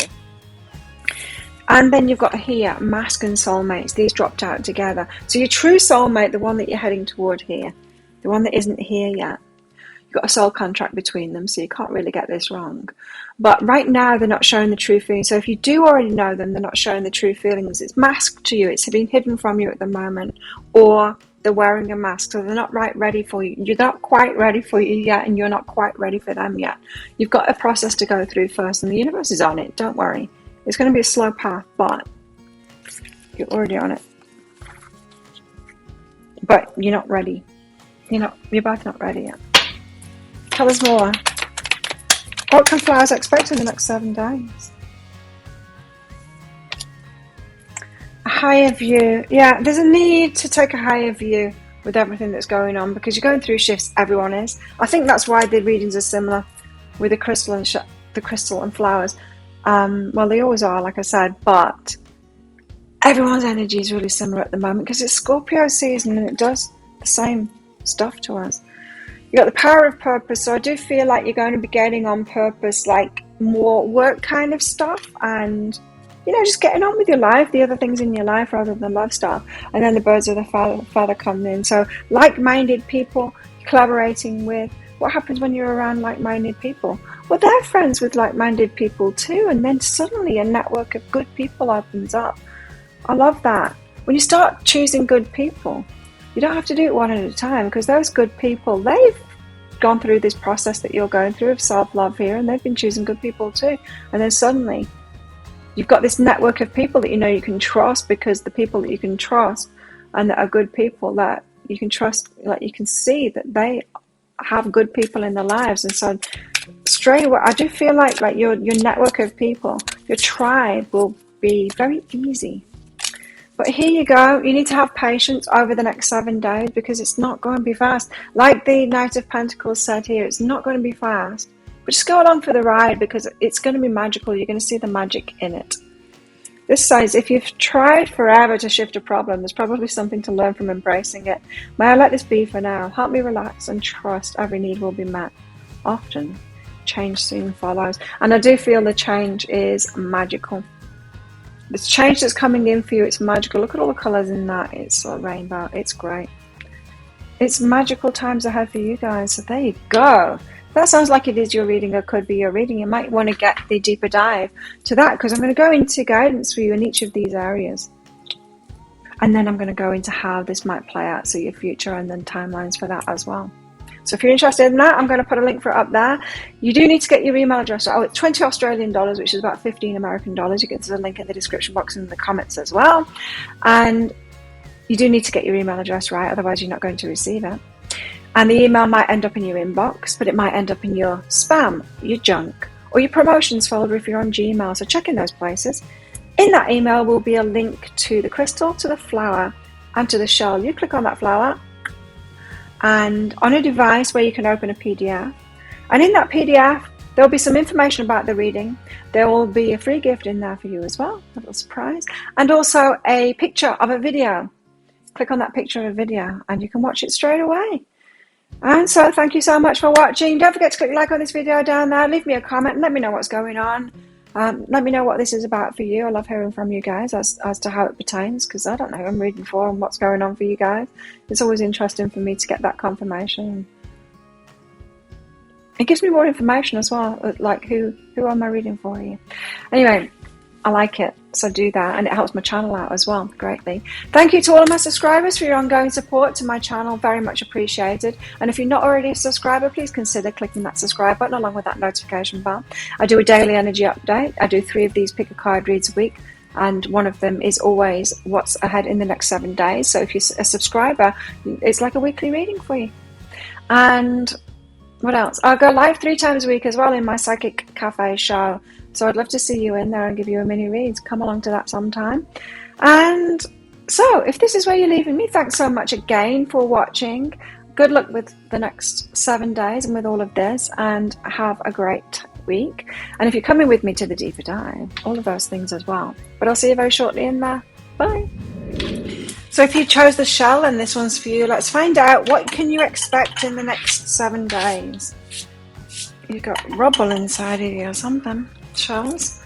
Speaker 1: And then you've got here, mask and soulmates. These dropped out together. So your true soulmate, the one that you're heading toward here, the one that isn't here yet, you've got a soul contract between them, so you can't really get this wrong. But right now, they're not showing the true feelings. So if you do already know them, they're not showing the true feelings. It's masked to you. It's being hidden from you at the moment. Or they're wearing a mask, so they're not ready for you. You're not quite ready for you yet, and you're not quite ready for them yet. You've got a process to go through first, and the universe is on it. Don't worry. It's going to be a slow path, but you're already on it. But you're not ready. You're both not ready yet. Tell us more. What can flowers expect in the next 7 days? A higher view. Yeah, there's a need to take a higher view with everything that's going on because you're going through shifts. Everyone is. I think that's why the readings are similar with the crystal and flowers. Well, they always are, like I said, but everyone's energy is really similar at the moment because it's Scorpio season and it does the same stuff to us. You got the power of purpose, so I do feel like you're going to be gaining on purpose, like more work kind of stuff, and just getting on with your life, the other things in your life rather than lifestyle. And then the birds of the feather come in. So like-minded people collaborating with. What happens when you're around like-minded people? Well, they're friends with like-minded people too, and then suddenly a network of good people opens up. I love that. When you start choosing good people, you don't have to do it one at a time because those good people, they've gone through this process that you're going through of self-love here, and they've been choosing good people too. And then suddenly you've got this network of people that you can trust, because the people that you can trust and that are good people that you can trust, like you can see that they have good people in their lives. And so straight away, I do feel like your network of people, your tribe will be very easy. But here you go. You need to have patience over the next 7 days because it's not going to be fast. Like the Knight of Pentacles said here, it's not going to be fast. But just go along for the ride because it's going to be magical. You're going to see the magic in it. This says, if you've tried forever to shift a problem, there's probably something to learn from embracing it. May I let this be for now? Help me relax and trust every need will be met. Often, change soon follows. And I do feel the change is magical. This change that's coming in for you, it's magical. Look at all the colours in that. It's a rainbow. It's great. It's magical times ahead for you guys. So there you go. That sounds like it is your reading or could be your reading. You might want to get the deeper dive to that because I'm going to go into guidance for you in each of these areas. And then I'm going to go into how this might play out, so your future, and then timelines for that as well. So if you're interested in that, I'm going to put a link for it up there. You do need to get your email address. Oh, it's 20 Australian dollars, which is about 15 American dollars. You get the link in the description box and in the comments as well. And you do need to get your email address right, otherwise you're not going to receive it. And the email might end up in your inbox, but it might end up in your spam, your junk, or your promotions folder if you're on Gmail. So check in those places. In that email will be a link to the crystal, to the flower, and to the shell. You click on that flower, and on a device where you can open a PDF. And in that PDF, there will be some information about the reading. There will be a free gift in there for you as well, a little surprise. And also a picture of a video. Click on that picture of a video and you can watch it straight away. And so thank you so much for watching. Don't forget to click like on this video down there. Leave me a comment and let me know what's going on. Let me know what this is about for you. I love hearing from you guys as to how it pertains, because I don't know who I'm reading for and what's going on for you guys. It's always interesting for me to get that confirmation. It gives me more information as well, like who am I reading for you. Anyway, I like it, so do that, and it helps my channel out as well greatly. Thank you to all of my subscribers for your ongoing support to my channel, very much appreciated. And if you're not already a subscriber, please consider clicking that subscribe button along with that notification bell. I do a daily energy update. I do 3 of these pick a card reads a week, and one of them is always what's ahead in the next 7 days. So if you're a subscriber, it's like a weekly reading for you. And what else? I'll go live 3 times a week as well in my Psychic Cafe show. So I'd love to see you in there and give you a mini read. Come along to that sometime. And so if this is where you're leaving me, thanks so much again for watching. Good luck with the next 7 days and with all of this, and have a great week. And if you're coming with me to the deeper dive, all of those things as well. But I'll see you very shortly in there. Bye. So if you chose the shell and this one's for you, let's find out what can you expect in the next 7 days. You've got rubble inside of you or something. Shells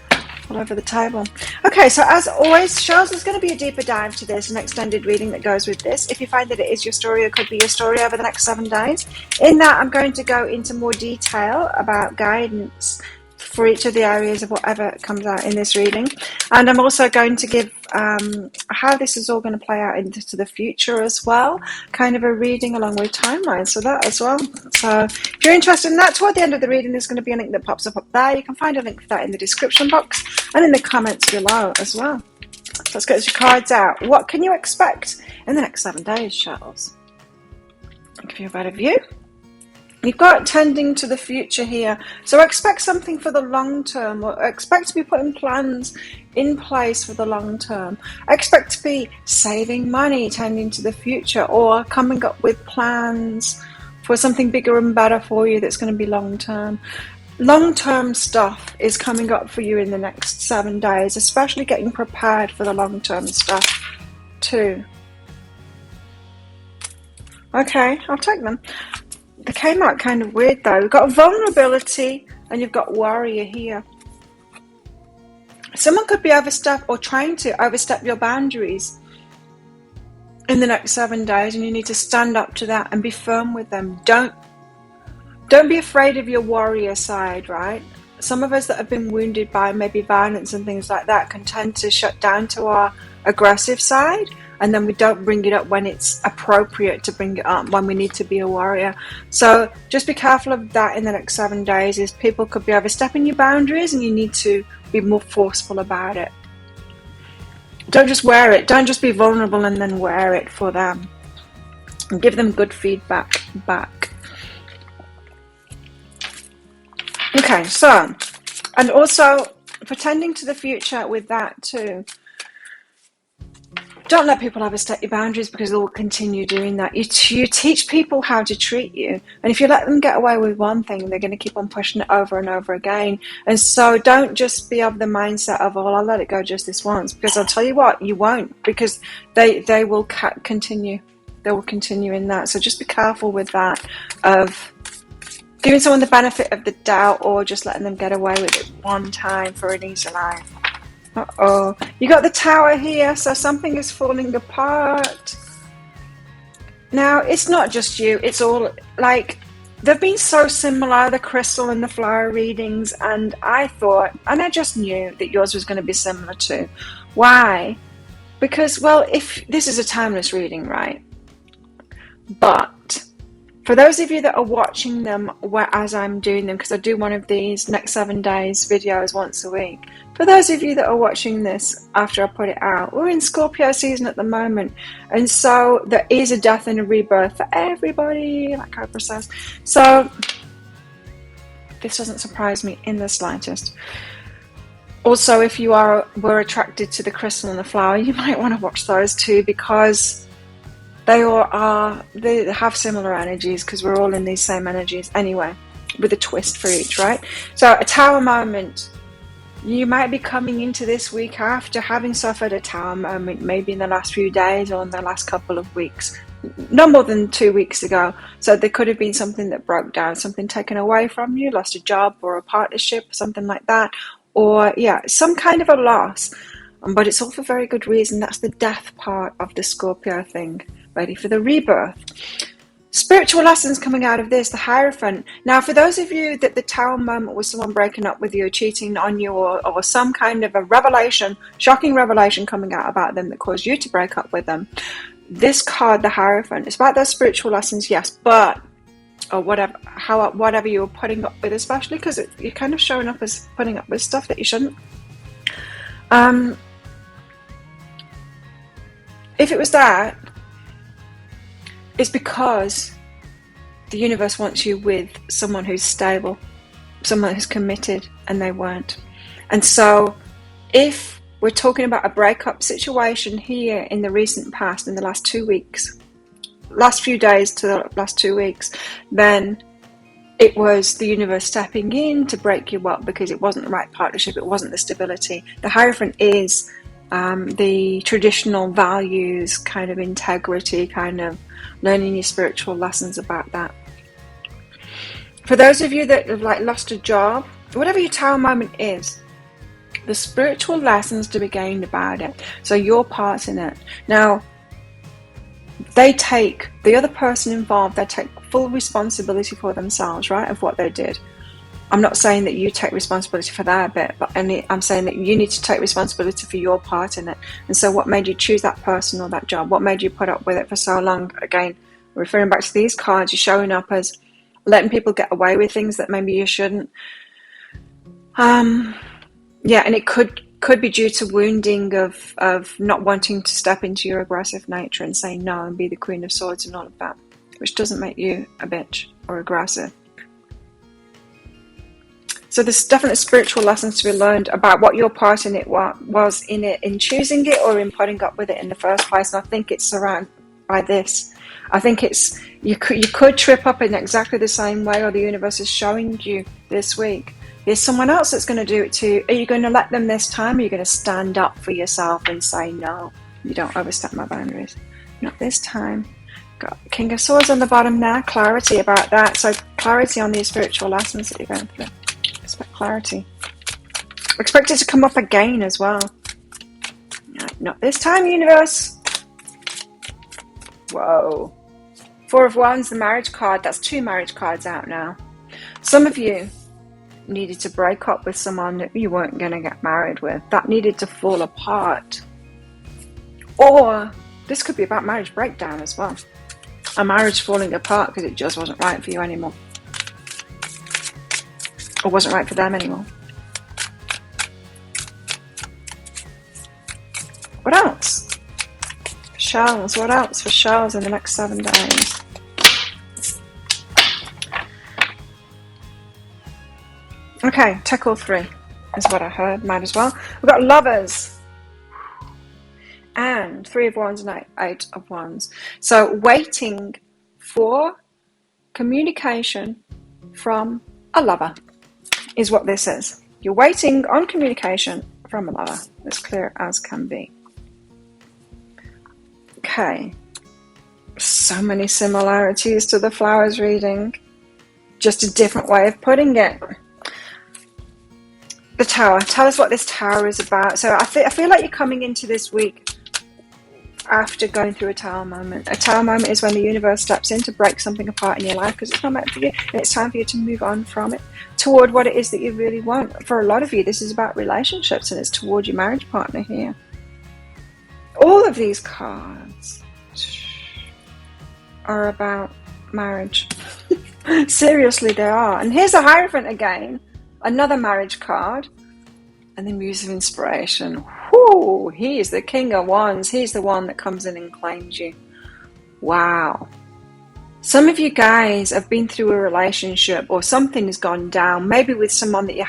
Speaker 1: all over the table. Okay, so as always, shells, there's going to be a deeper dive to this, an extended reading that goes with this. If you find that it is your story or could be your story over the next 7 days, in that I'm going to go into more detail about guidance for each of the areas of whatever comes out in this reading. And I'm also going to give how this is all going to play out into the future as well, kind of a reading along with timelines, so that as well. So if you're interested in that, toward the end of the reading there's going to be a link that pops up there. You can find a link for that in the description box and in the comments below as well. So let's get your cards out. What can you expect in the next 7 days, shells? I'll give you a better view. You've got tending to the future here. So expect something for the long term, or expect to be putting plans in place for the long term. Expect to be saving money, tending to the future, or coming up with plans for something bigger and better for you that's going to be long term. Long-term stuff is coming up for you in the next 7 days, especially getting prepared for the long-term stuff too. Okay, I'll take them. They came out kind of weird though. We've got vulnerability and you've got warrior here. Someone could be overstep or trying to overstep your boundaries in the next 7 days, and you need to stand up to that and be firm with them. Don't be afraid of your warrior side, right? Some of us that have been wounded by maybe violence and things like that can tend to shut down to our aggressive side, and then we don't bring it up when it's appropriate to bring it up, when we need to be a warrior. So just be careful of that in the next 7 days, is people could be overstepping your boundaries and you need to be more forceful about it. Don't just wear it. Don't just be vulnerable and then wear it for them. And give them good feedback back. Okay, so, and also pretending to the future with that too. Don't let people overstep your boundaries, because they will continue doing that. You teach people how to treat you, and if you let them get away with one thing, they're going to keep on pushing it over and over again. And so don't just be of the mindset of, oh, I'll let it go just this once, because I'll tell you what, you won't, because they will continue. They will continue in that. So just be careful with that, of giving someone the benefit of the doubt or just letting them get away with it one time for an easy life. Uh-oh. You got the Tower here, so something is falling apart. Now, it's not just you. It's all, like, they've been so similar, the crystal and the flower readings, and I thought, and I just knew that yours was going to be similar too. Why? Because, well, if this is a timeless reading, right? But for those of you that are watching them as I'm doing them, because I do one of these next 7 days videos once a week, for those of you that are watching this after I put it out, we're in Scorpio season at the moment, and so there is a death and a rebirth for everybody, like Oprah says. So this doesn't surprise me in the slightest. Also, if you were attracted to the crystal and the flower, you might want to watch those too, because they have similar energies, because we're all in these same energies anyway, with a twist for each, right? So a Tower moment. You might be coming into this week after having suffered a Tower moment, maybe in the last few days or in the last couple of weeks. No more than 2 weeks ago. So there could have been something that broke down, something taken away from you, lost a job or a partnership, something like that. Or, yeah, some kind of a loss. But it's all for very good reason. That's the death part of the Scorpio thing. Ready for the rebirth. Spiritual lessons coming out of this, the Hierophant. Now, for those of you that the Tower moment was someone breaking up with you, cheating on you, or some kind of a revelation, shocking revelation coming out about them that caused you to break up with them, this card, the Hierophant, it's about those spiritual lessons, yes, but, or whatever you were putting up with, especially because you're kind of showing up as putting up with stuff that you shouldn't. If it was that, it's because the universe wants you with someone who's stable, someone who's committed, and they weren't. And so if we're talking about a breakup situation here in the recent past, in the last 2 weeks, last few days to the last 2 weeks, then it was the universe stepping in to break you up because it wasn't the right partnership, it wasn't the stability. The Hierophant is the traditional values, kind of integrity, kind of learning your spiritual lessons about that. For those of you that have lost a job, whatever your Tower moment is, the spiritual lessons to be gained about it. So your part in it. Now, the other person involved, they take full responsibility for themselves, right, of what they did. I'm not saying that you take responsibility for their bit, but I'm saying that you need to take responsibility for your part in it. And so what made you choose that person or that job? What made you put up with it for so long? Again, referring back to these cards, you're showing up as letting people get away with things that maybe you shouldn't. Yeah, and it could be due to wounding of not wanting to step into your aggressive nature and say no and be the Queen of Swords and all of that. which doesn't make you a bitch or aggressive. So there's definitely spiritual lessons to be learned about what your part in it was in it, in choosing it or in putting up with it in the first place. And I think it's surrounded by this. I think it's you could trip up in exactly the same way, or the universe is showing you this week. There's someone else that's going to do it too. Are you going to let them this time? Or are you going to stand up for yourself and say, no, you don't overstep my boundaries? Not this time. Got King of Swords on the bottom now. Clarity about that. So clarity on these spiritual lessons that you're going through. Expect clarity. Expect it to come up again as well. Not this time, universe. Whoa. Four of Wands, the marriage card. That's 2 marriage cards out now. Some of you needed to break up with someone that you weren't going to get married with. That needed to fall apart. Or this could be about marriage breakdown as well. A marriage falling apart because it just wasn't right for you anymore. Or wasn't right for them anymore. What else? Shells. What else for shells in the next 7 days? Okay, take all 3 is what I heard. Might as well. We've got Lovers. And 3 of Wands and 8 of Wands. So waiting for communication from a lover is what this is. You're waiting on communication from a lover. As clear as can be. Okay. So many similarities to the flowers reading. Just a different way of putting it. The Tower. Tell us what this Tower is about. So I feel like you're coming into this week after going through a Tower moment. A Tower moment is when the universe steps in to break something apart in your life because it's not meant for you, and it's time for you to move on from it toward what it is that you really want. For a lot of you, this is about relationships, and it's toward your marriage partner here. All of these cards are about marriage. Seriously, they are. And here's the Hierophant again, another marriage card. And the Muse of Inspiration. Whoo! He is the King of Wands. He's the one that comes in and claims you. Wow. Some of you guys have been through a relationship or something has gone down. Maybe with someone that you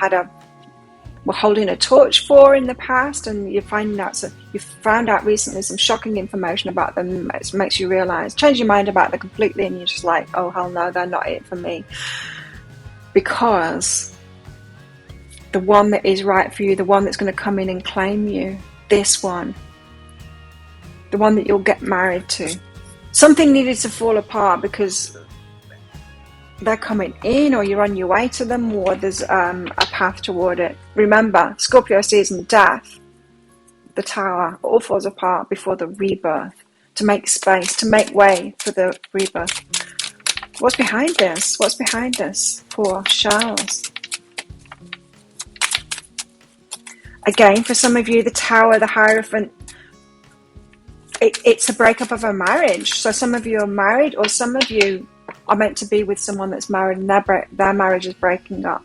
Speaker 1: were holding a torch for in the past, and you found out recently some shocking information about them. It makes you realize, change your mind about them completely, and you're just like, oh hell no, they're not it for me. Because the one that is right for you, the one that's going to come in and claim you, this one, the one that you'll get married to. Something needed to fall apart because they're coming in, or you're on your way to them, or there's a path toward it. Remember, Scorpio season, death, the Tower, all falls apart before the rebirth, to make space, to make way for the rebirth. What's behind this? What's behind this? 4 shells. Again, for some of you, the Tower, the Hierophant, it's a breakup of a marriage. So some of you are married, or some of you are meant to be with someone that's married and their marriage is breaking up.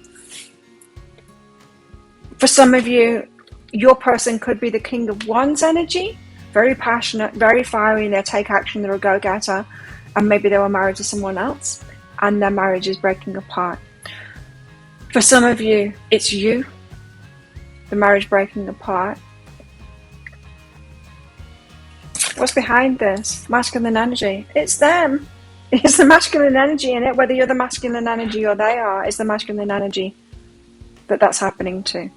Speaker 1: For some of you, your person could be the King of Wands energy, very passionate, very fiery, and they take action, they're a go-getter, and maybe they were married to someone else and their marriage is breaking apart. For some of you, it's you, the marriage breaking apart. What's behind this? Masculine energy. It's them. It's the masculine energy in it. Whether you're the masculine energy or they are, it's the masculine energy that's happening to.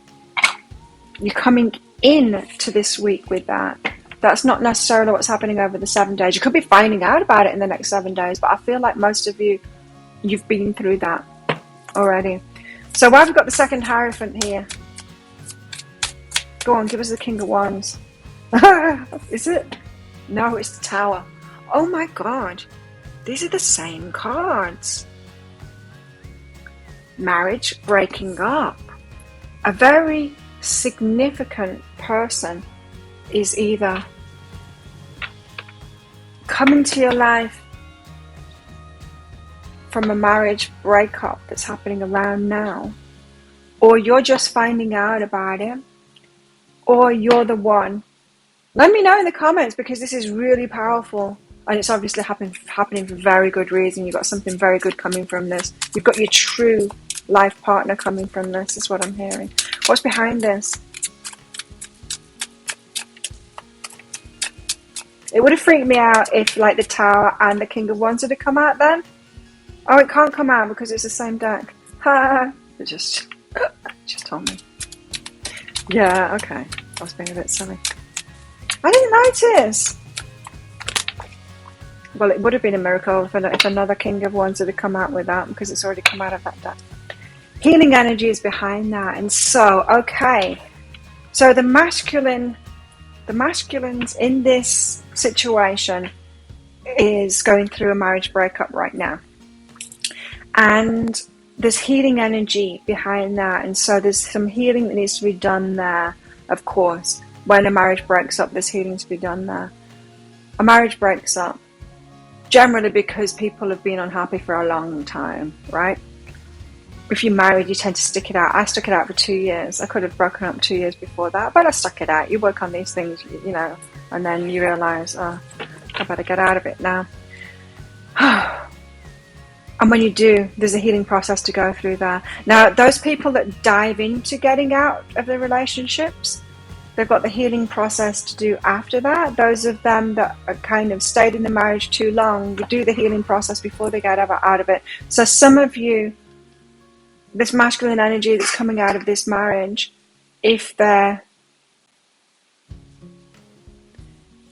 Speaker 1: You're coming in to this week with that. That's not necessarily what's happening over the 7 days. You could be finding out about it in the next 7 days, but I feel like most of you, you've been through that already. So why have we got the second Hierophant here? Go on, give us the King of Wands. Is it? No, it's the Tower. Oh my God. These are the same cards. Marriage breaking up. A very significant person is either coming to your life from a marriage breakup that's happening around now, or you're just finding out about it, or you're the one. Let me know in the comments, because this is really powerful. And it's obviously happening for very good reason. You've got something very good coming from this. You've got your true life partner coming from this, is what I'm hearing. What's behind this? It would have freaked me out if like the Tower and the King of Wands had come out then. Oh, it can't come out because it's the same deck. It just told me. Yeah, okay. I was being a bit silly. I didn't notice. Well, it would have been a miracle if another King of Wands had come out with that, because it's already come out of that deck. Healing energy is behind that. And so, okay. So the masculines in this situation is going through a marriage breakup right now. And there's healing energy behind that. And so there's some healing that needs to be done there, of course. When a marriage breaks up, there's healing to be done there. A marriage breaks up generally because people have been unhappy for a long time, right? If you're married, you tend to stick it out. I stuck it out for 2 years. I could have broken up 2 years before that, but I stuck it out. You work on these things, you know, and then you realise, oh, I better get out of it now. And when you do, there's a healing process to go through there. Now, those people that dive into getting out of the relationships, they've got the healing process to do after that. Those of them that are kind of stayed in the marriage too long, do the healing process before they get out of it. So some of you, this masculine energy that's coming out of this marriage, if they're,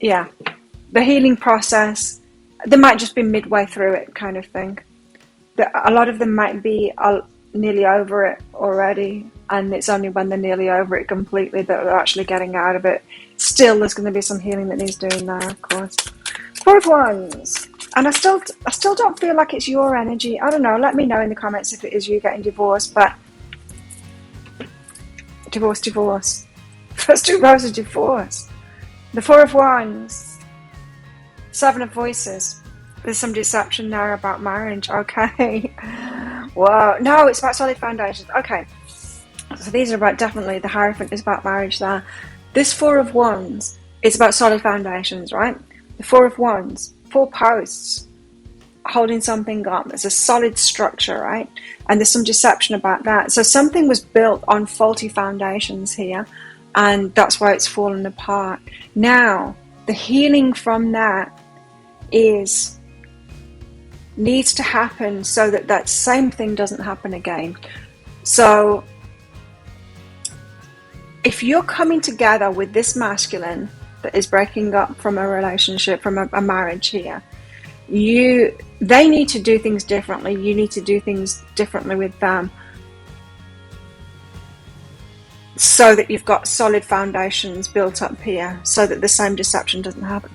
Speaker 1: the healing process, they might just be midway through it kind of thing. A lot of them might be nearly over it already, and it's only when they're nearly over it completely that they're actually getting out of it. Still, there's going to be some healing that needs doing there, of course. Four of Wands. And I still don't feel like it's your energy. I don't know. Let me know in the comments if it is you getting divorced. But divorce. First two rows of divorce. The Four of Wands. Seven of Voices. There's some deception there about marriage. Okay. Whoa. No, it's about solid foundations. Okay. So these are about, definitely, the Hierophant is about marriage there. This Four of Wands is about solid foundations, right? The Four of Wands. 4 posts holding something up. There's a solid structure, right? And there's some deception about that. So something was built on faulty foundations here, and that's why it's fallen apart. Now, the healing from that needs to happen so that that same thing doesn't happen again. So if you're coming together with this masculine that is breaking up from a relationship, from a marriage here, they need to do things differently. You need to do things differently with them so that you've got solid foundations built up here, so that the same deception doesn't happen.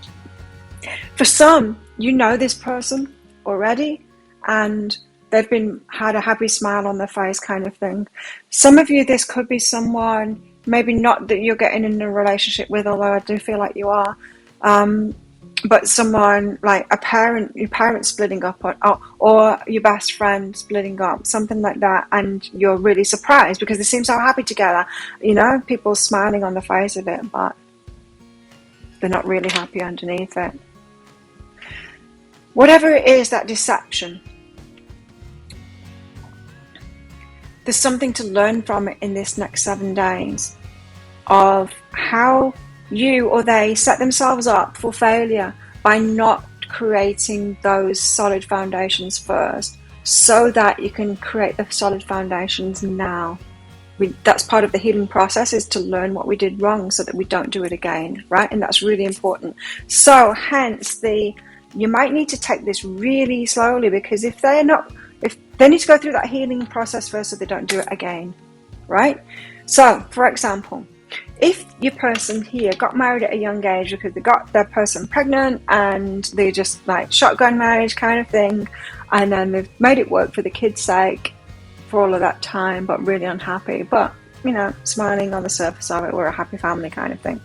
Speaker 1: For some, you know this person already, and they've had a happy smile on their face kind of thing. Some of you, this could be someone, maybe not that you're getting in a relationship with, although I do feel like you are, but someone like your parents splitting up, or your best friend splitting up, something like that, and you're really surprised because they seem so happy together. You know, people smiling on the face of it, but they're not really happy underneath it. Whatever it is, that deception, there's something to learn from it in this next 7 days of how you or they set themselves up for failure by not creating those solid foundations first, so that you can create the solid foundations now. That's part of the healing process, is to learn what we did wrong so that we don't do it again, right? And that's really important. So hence you might need to take this really slowly, because if they need to go through that healing process first so they don't do it again, right? So, for example, if your person here got married at a young age because they got their person pregnant and they just like shotgun marriage kind of thing, and then they've made it work for the kids' sake for all of that time, but really unhappy, but, you know, smiling on the surface of it, we're a happy family kind of thing.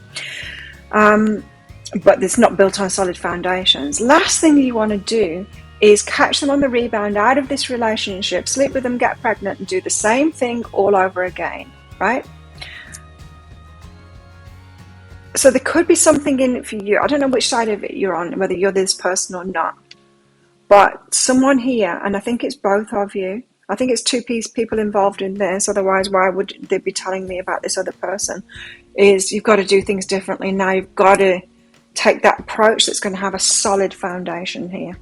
Speaker 1: But it's not built on solid foundations. Last thing you want to do is catch them on the rebound out of this relationship, sleep with them, get pregnant, and do the same thing all over again, right? So there could be something in it for you. I don't know which side of it you're on, whether you're this person or not. But someone here, and I think it's both of you, I think it's two people involved in this, otherwise why would they be telling me about this other person, is you've got to do things differently now. You've got to take that approach that's going to have a solid foundation here.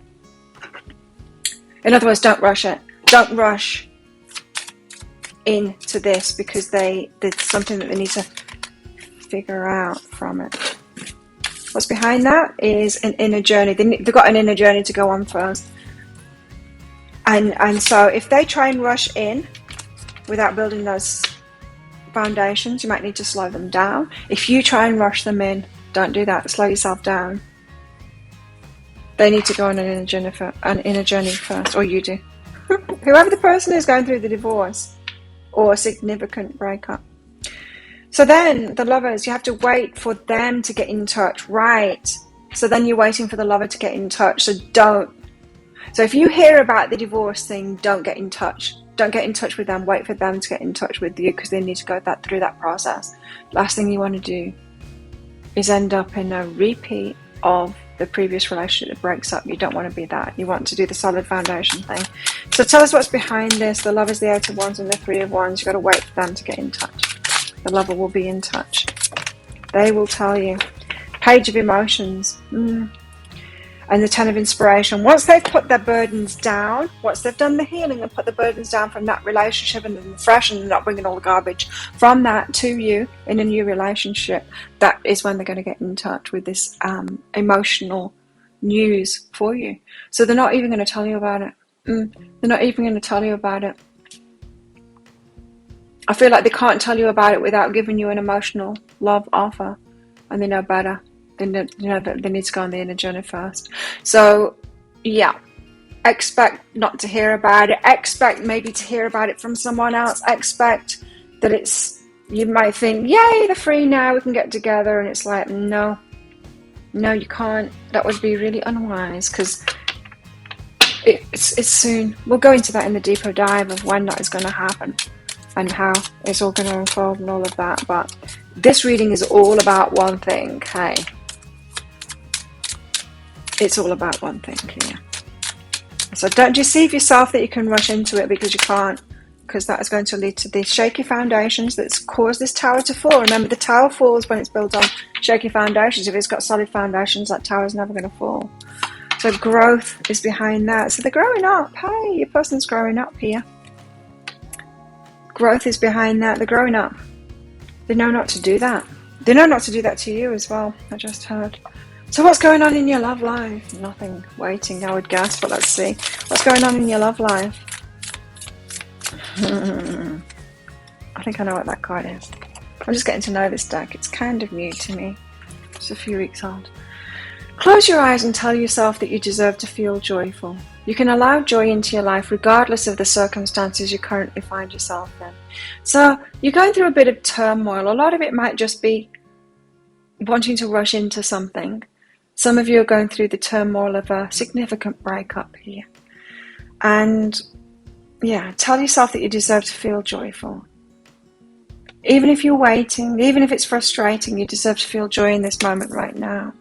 Speaker 1: In other words, don't rush it. Don't rush into this because there's something that they need to figure out from it. What's behind that is an inner journey. They've got an inner journey to go on first. And so if they try and rush in without building those foundations, you might need to slow them down. If you try and rush them in, don't do that. Slow yourself down. They need to go on an inner journey first, or you do. Whoever the person is going through the divorce or a significant breakup. So then the lovers, you have to wait for them to get in touch, right? So then you're waiting for the lover to get in touch. So if you hear about the divorce thing, don't get in touch. Don't get in touch with them. Wait for them to get in touch with you because they need to go through that process. Last thing you want to do is end up in a repeat of the previous relationship that breaks up. You don't want to be that. You want to do the solid foundation thing. So tell us what's behind this. The lovers, the 8 of Wands, and the 3 of Wands. You've got to wait for them to get in touch. The lover will be in touch. They will tell you. Page of Emotions. And the 10 of Inspiration. Once they've put their burdens down, once they've done the healing and put the burdens down from that relationship and then fresh and not bringing all the garbage from that to you in a new relationship, that is when they're going to get in touch with this emotional news for you. So they're not even going to tell you about it. They're not even going to tell you about it. I feel like they can't tell you about it without giving you an emotional love offer, and they know better. They know that they need to go on the inner journey first. So, yeah, expect not to hear about it. Expect maybe to hear about it from someone else. Expect that you might think, yay, they're free now, we can get together. And it's like, no, you can't. That would be really unwise because it's soon. We'll go into that in the deeper dive of when that is going to happen and how it's all going to unfold and all of that. But this reading is all about one thing, hey? It's all about one thing here. So don't deceive yourself that you can rush into it, because you can't, because that is going to lead to the shaky foundations that's caused this tower to fall. Remember, the tower falls when it's built on shaky foundations. If it's got solid foundations, that tower is never going to fall. So growth is behind that. So they're growing up. Hey, your person's growing up here. Growth is behind that. They're growing up. They know not to do that. They know not to do that to you as well. I just heard. So what's going on in your love life? Nothing. Waiting, I would guess, but let's see. What's going on in your love life? I think I know what that card is. I'm just getting to know this deck. It's kind of new to me. It's a few weeks old. Close your eyes and tell yourself that you deserve to feel joyful. You can allow joy into your life regardless of the circumstances you currently find yourself in. So you're going through a bit of turmoil. A lot of it might just be wanting to rush into something. Some of you are going through the turmoil of a significant breakup here. And yeah, tell yourself that you deserve to feel joyful. Even if you're waiting, even if it's frustrating, you deserve to feel joy in this moment right now.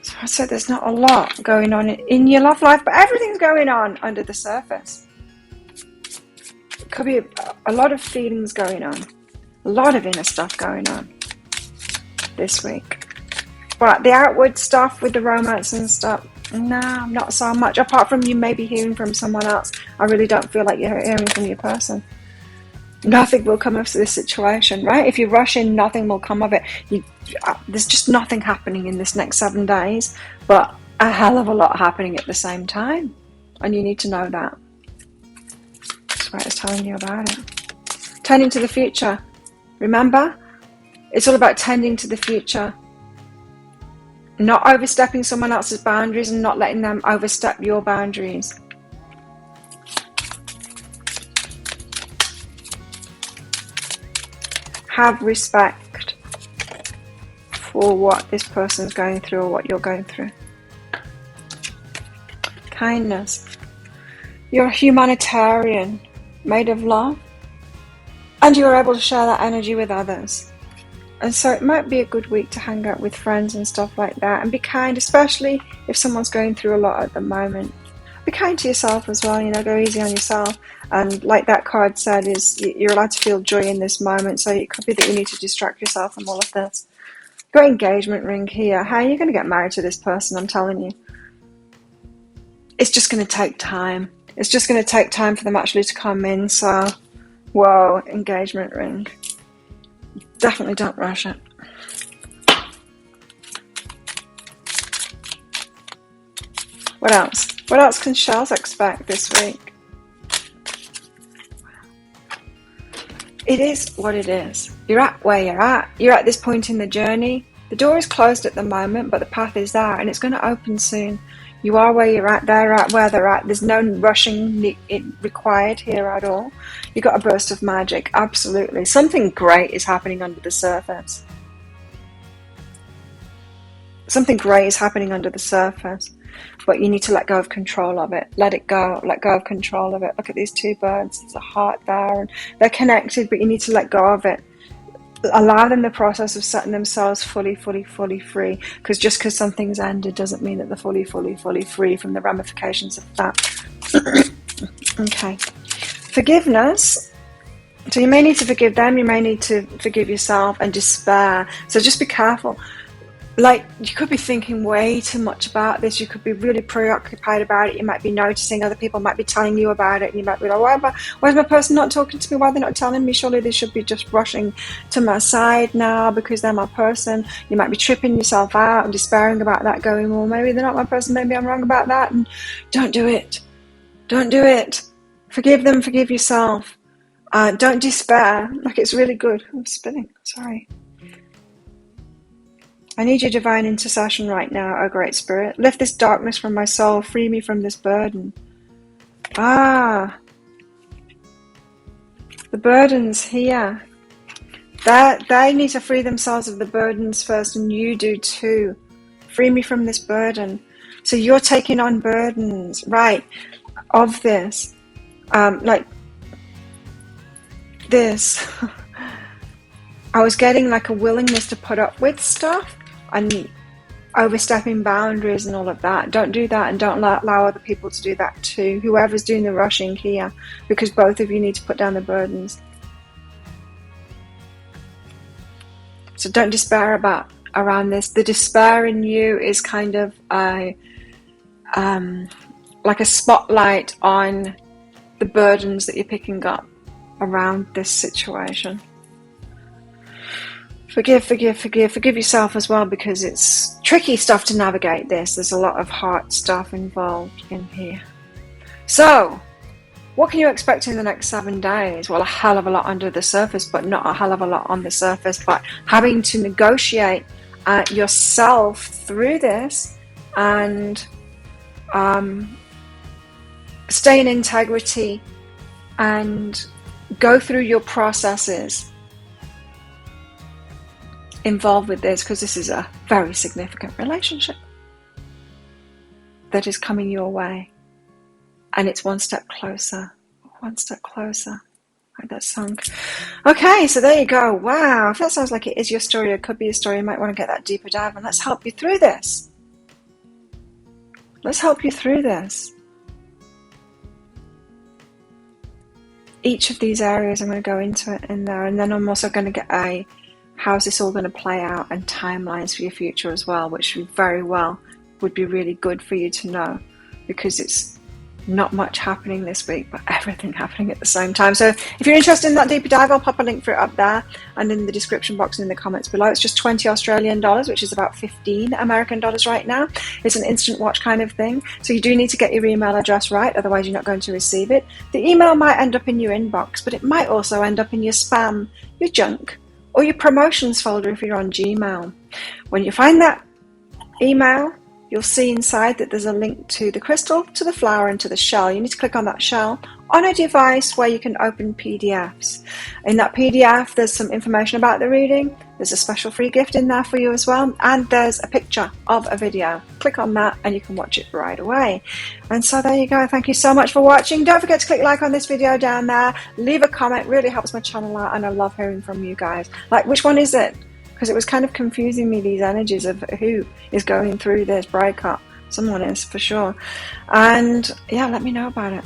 Speaker 1: So I said there's not a lot going on in your love life, but everything's going on under the surface. It could be a lot of feelings going on, a lot of inner stuff going on this week. But the outward stuff with the romance and stuff, no, not so much. Apart from you maybe hearing from someone else, I really don't feel like you're hearing from your person. Nothing will come of this situation, right? If you rush in, nothing will come of it. There's just nothing happening in this next 7 days, but a hell of a lot happening at the same time. And you need to know that. That's why it's telling you about it. Tending to the future. Remember? It's all about tending to the future. Not overstepping someone else's boundaries and not letting them overstep your boundaries. Have respect for what this person's going through or what you're going through. Kindness. You're a humanitarian, made of love, and you're able to share that energy with others. And so it might be a good week to hang out with friends and stuff like that, and be kind, especially if someone's going through a lot at the moment. Be kind to yourself as well, go easy on yourself. And like that card said, is you're allowed to feel joy in this moment, so it could be that you need to distract yourself from all of this. Got engagement ring here. How are you going to get married to this person? I'm telling you. It's just going to take time. It's just going to take time for them actually to come in. So, whoa, engagement ring. Definitely don't rush it. What else? What else can shells expect this week? It is what it is. You're at where you're at. You're at this point in the journey. The door is closed at the moment, but the path is there, and it's going to open soon. You are where you're at. They're at where they're at. There's no rushing required here at all. You got a burst of magic. Absolutely. Something great is happening under the surface. Something great is happening under the surface. But you need to let go of control of it. Let it go. Let go of control of it. Look at these two birds. There's a heart there, and they're connected, but you need to let go of it. Allow them the process of setting themselves fully free. Because just because something's ended doesn't mean that they're fully free from the ramifications of that. Okay. Forgiveness. So you may need to forgive them. You may need to forgive yourself, and despair. So just be careful. Like, you could be thinking way too much about this. You could be really preoccupied about it. You might be noticing other people might be telling you about it, and you might be like, why is my person not talking to me? Why are they not telling me? Surely they should be just rushing to my side now because they're my person. You might be tripping yourself out and despairing about that, going, well, maybe they're not my person, maybe I'm wrong about that. And don't do it. Don't do it. Forgive them, forgive yourself. Don't despair. Like, it's really good. I'm spinning, sorry. I need your divine intercession right now, O Great Spirit. Lift this darkness from my soul. Free me from this burden. The burden's here. They need to free themselves of the burdens first, and you do too. Free me from this burden. So you're taking on burdens, right, of this. Like this. I was getting like a willingness to put up with stuff and overstepping boundaries and all of that. Don't do that, and don't allow other people to do that too. Whoever's doing the rushing here, because both of you need to put down the burdens. So don't despair around this. The despair in you is kind of like a spotlight on the burdens that you're picking up around this situation. Forgive yourself as well, because it's tricky stuff to navigate this. There's a lot of heart stuff involved in here. So, what can you expect in the next 7 days? Well, a hell of a lot under the surface, but not a hell of a lot on the surface, but having to negotiate yourself through this and stay in integrity and go through your processes involved with this, because this is a very significant relationship that is coming your way, and it's one step closer, like that song. Okay, so there you go. Wow, if that sounds like it is your story, it could be a story, you might want to get that deeper dive, and let's help you through this. Each of these areas, I'm going to go into it in there, and then I'm also going to get how's this all going to play out, and timelines for your future as well, which very well would be really good for you to know, because it's not much happening this week, but everything happening at the same time. So if you're interested in that deeper dive, I'll pop a link for it up there and in the description box and in the comments below. It's just $20 Australian, which is about 15 American dollars right now. It's an instant watch kind of thing. So you do need to get your email address right, otherwise you're not going to receive it. The email might end up in your inbox, but it might also end up in your spam, your junk, or your promotions folder if you're on Gmail. When you find that email, you'll see inside that there's a link to the crystal, to the flower, and to the shell. You need to click on that shell on a device where you can open PDFs. In that PDF, there's some information about the reading. There's a special free gift in there for you as well. And there's a picture of a video. Click on that and you can watch it right away. And so there you go. Thank you so much for watching. Don't forget to click like on this video down there. Leave a comment. Really helps my channel out, and I love hearing from you guys. Like, which one is it? because it was kind of confusing me, these energies of who is going through this breakup. Someone is, for sure. And yeah, let me know about it.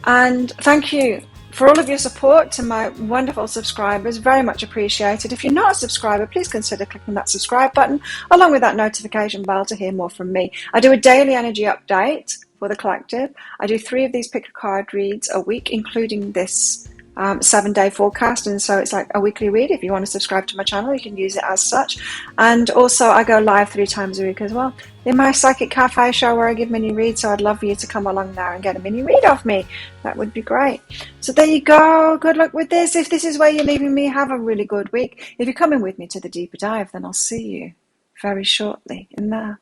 Speaker 1: And thank you for all of your support to my wonderful subscribers. Very much appreciated. If you're not a subscriber, please consider clicking that subscribe button along with that notification bell to hear more from me. I do a daily energy update for the collective. I do 3 of these pick a card reads a week, including this 7-day forecast, and so it's like a weekly read. If you want to subscribe to my channel, you can use it as such. And also I go live 3 times a week as well in my Psychic Cafe show where I give mini reads, so I'd love for you to come along there and get a mini read off me. That would be great. So there you go. Good luck with this. If this is where you're leaving me, have a really good week. If you're coming with me to the deeper dive, then I'll see you very shortly in there.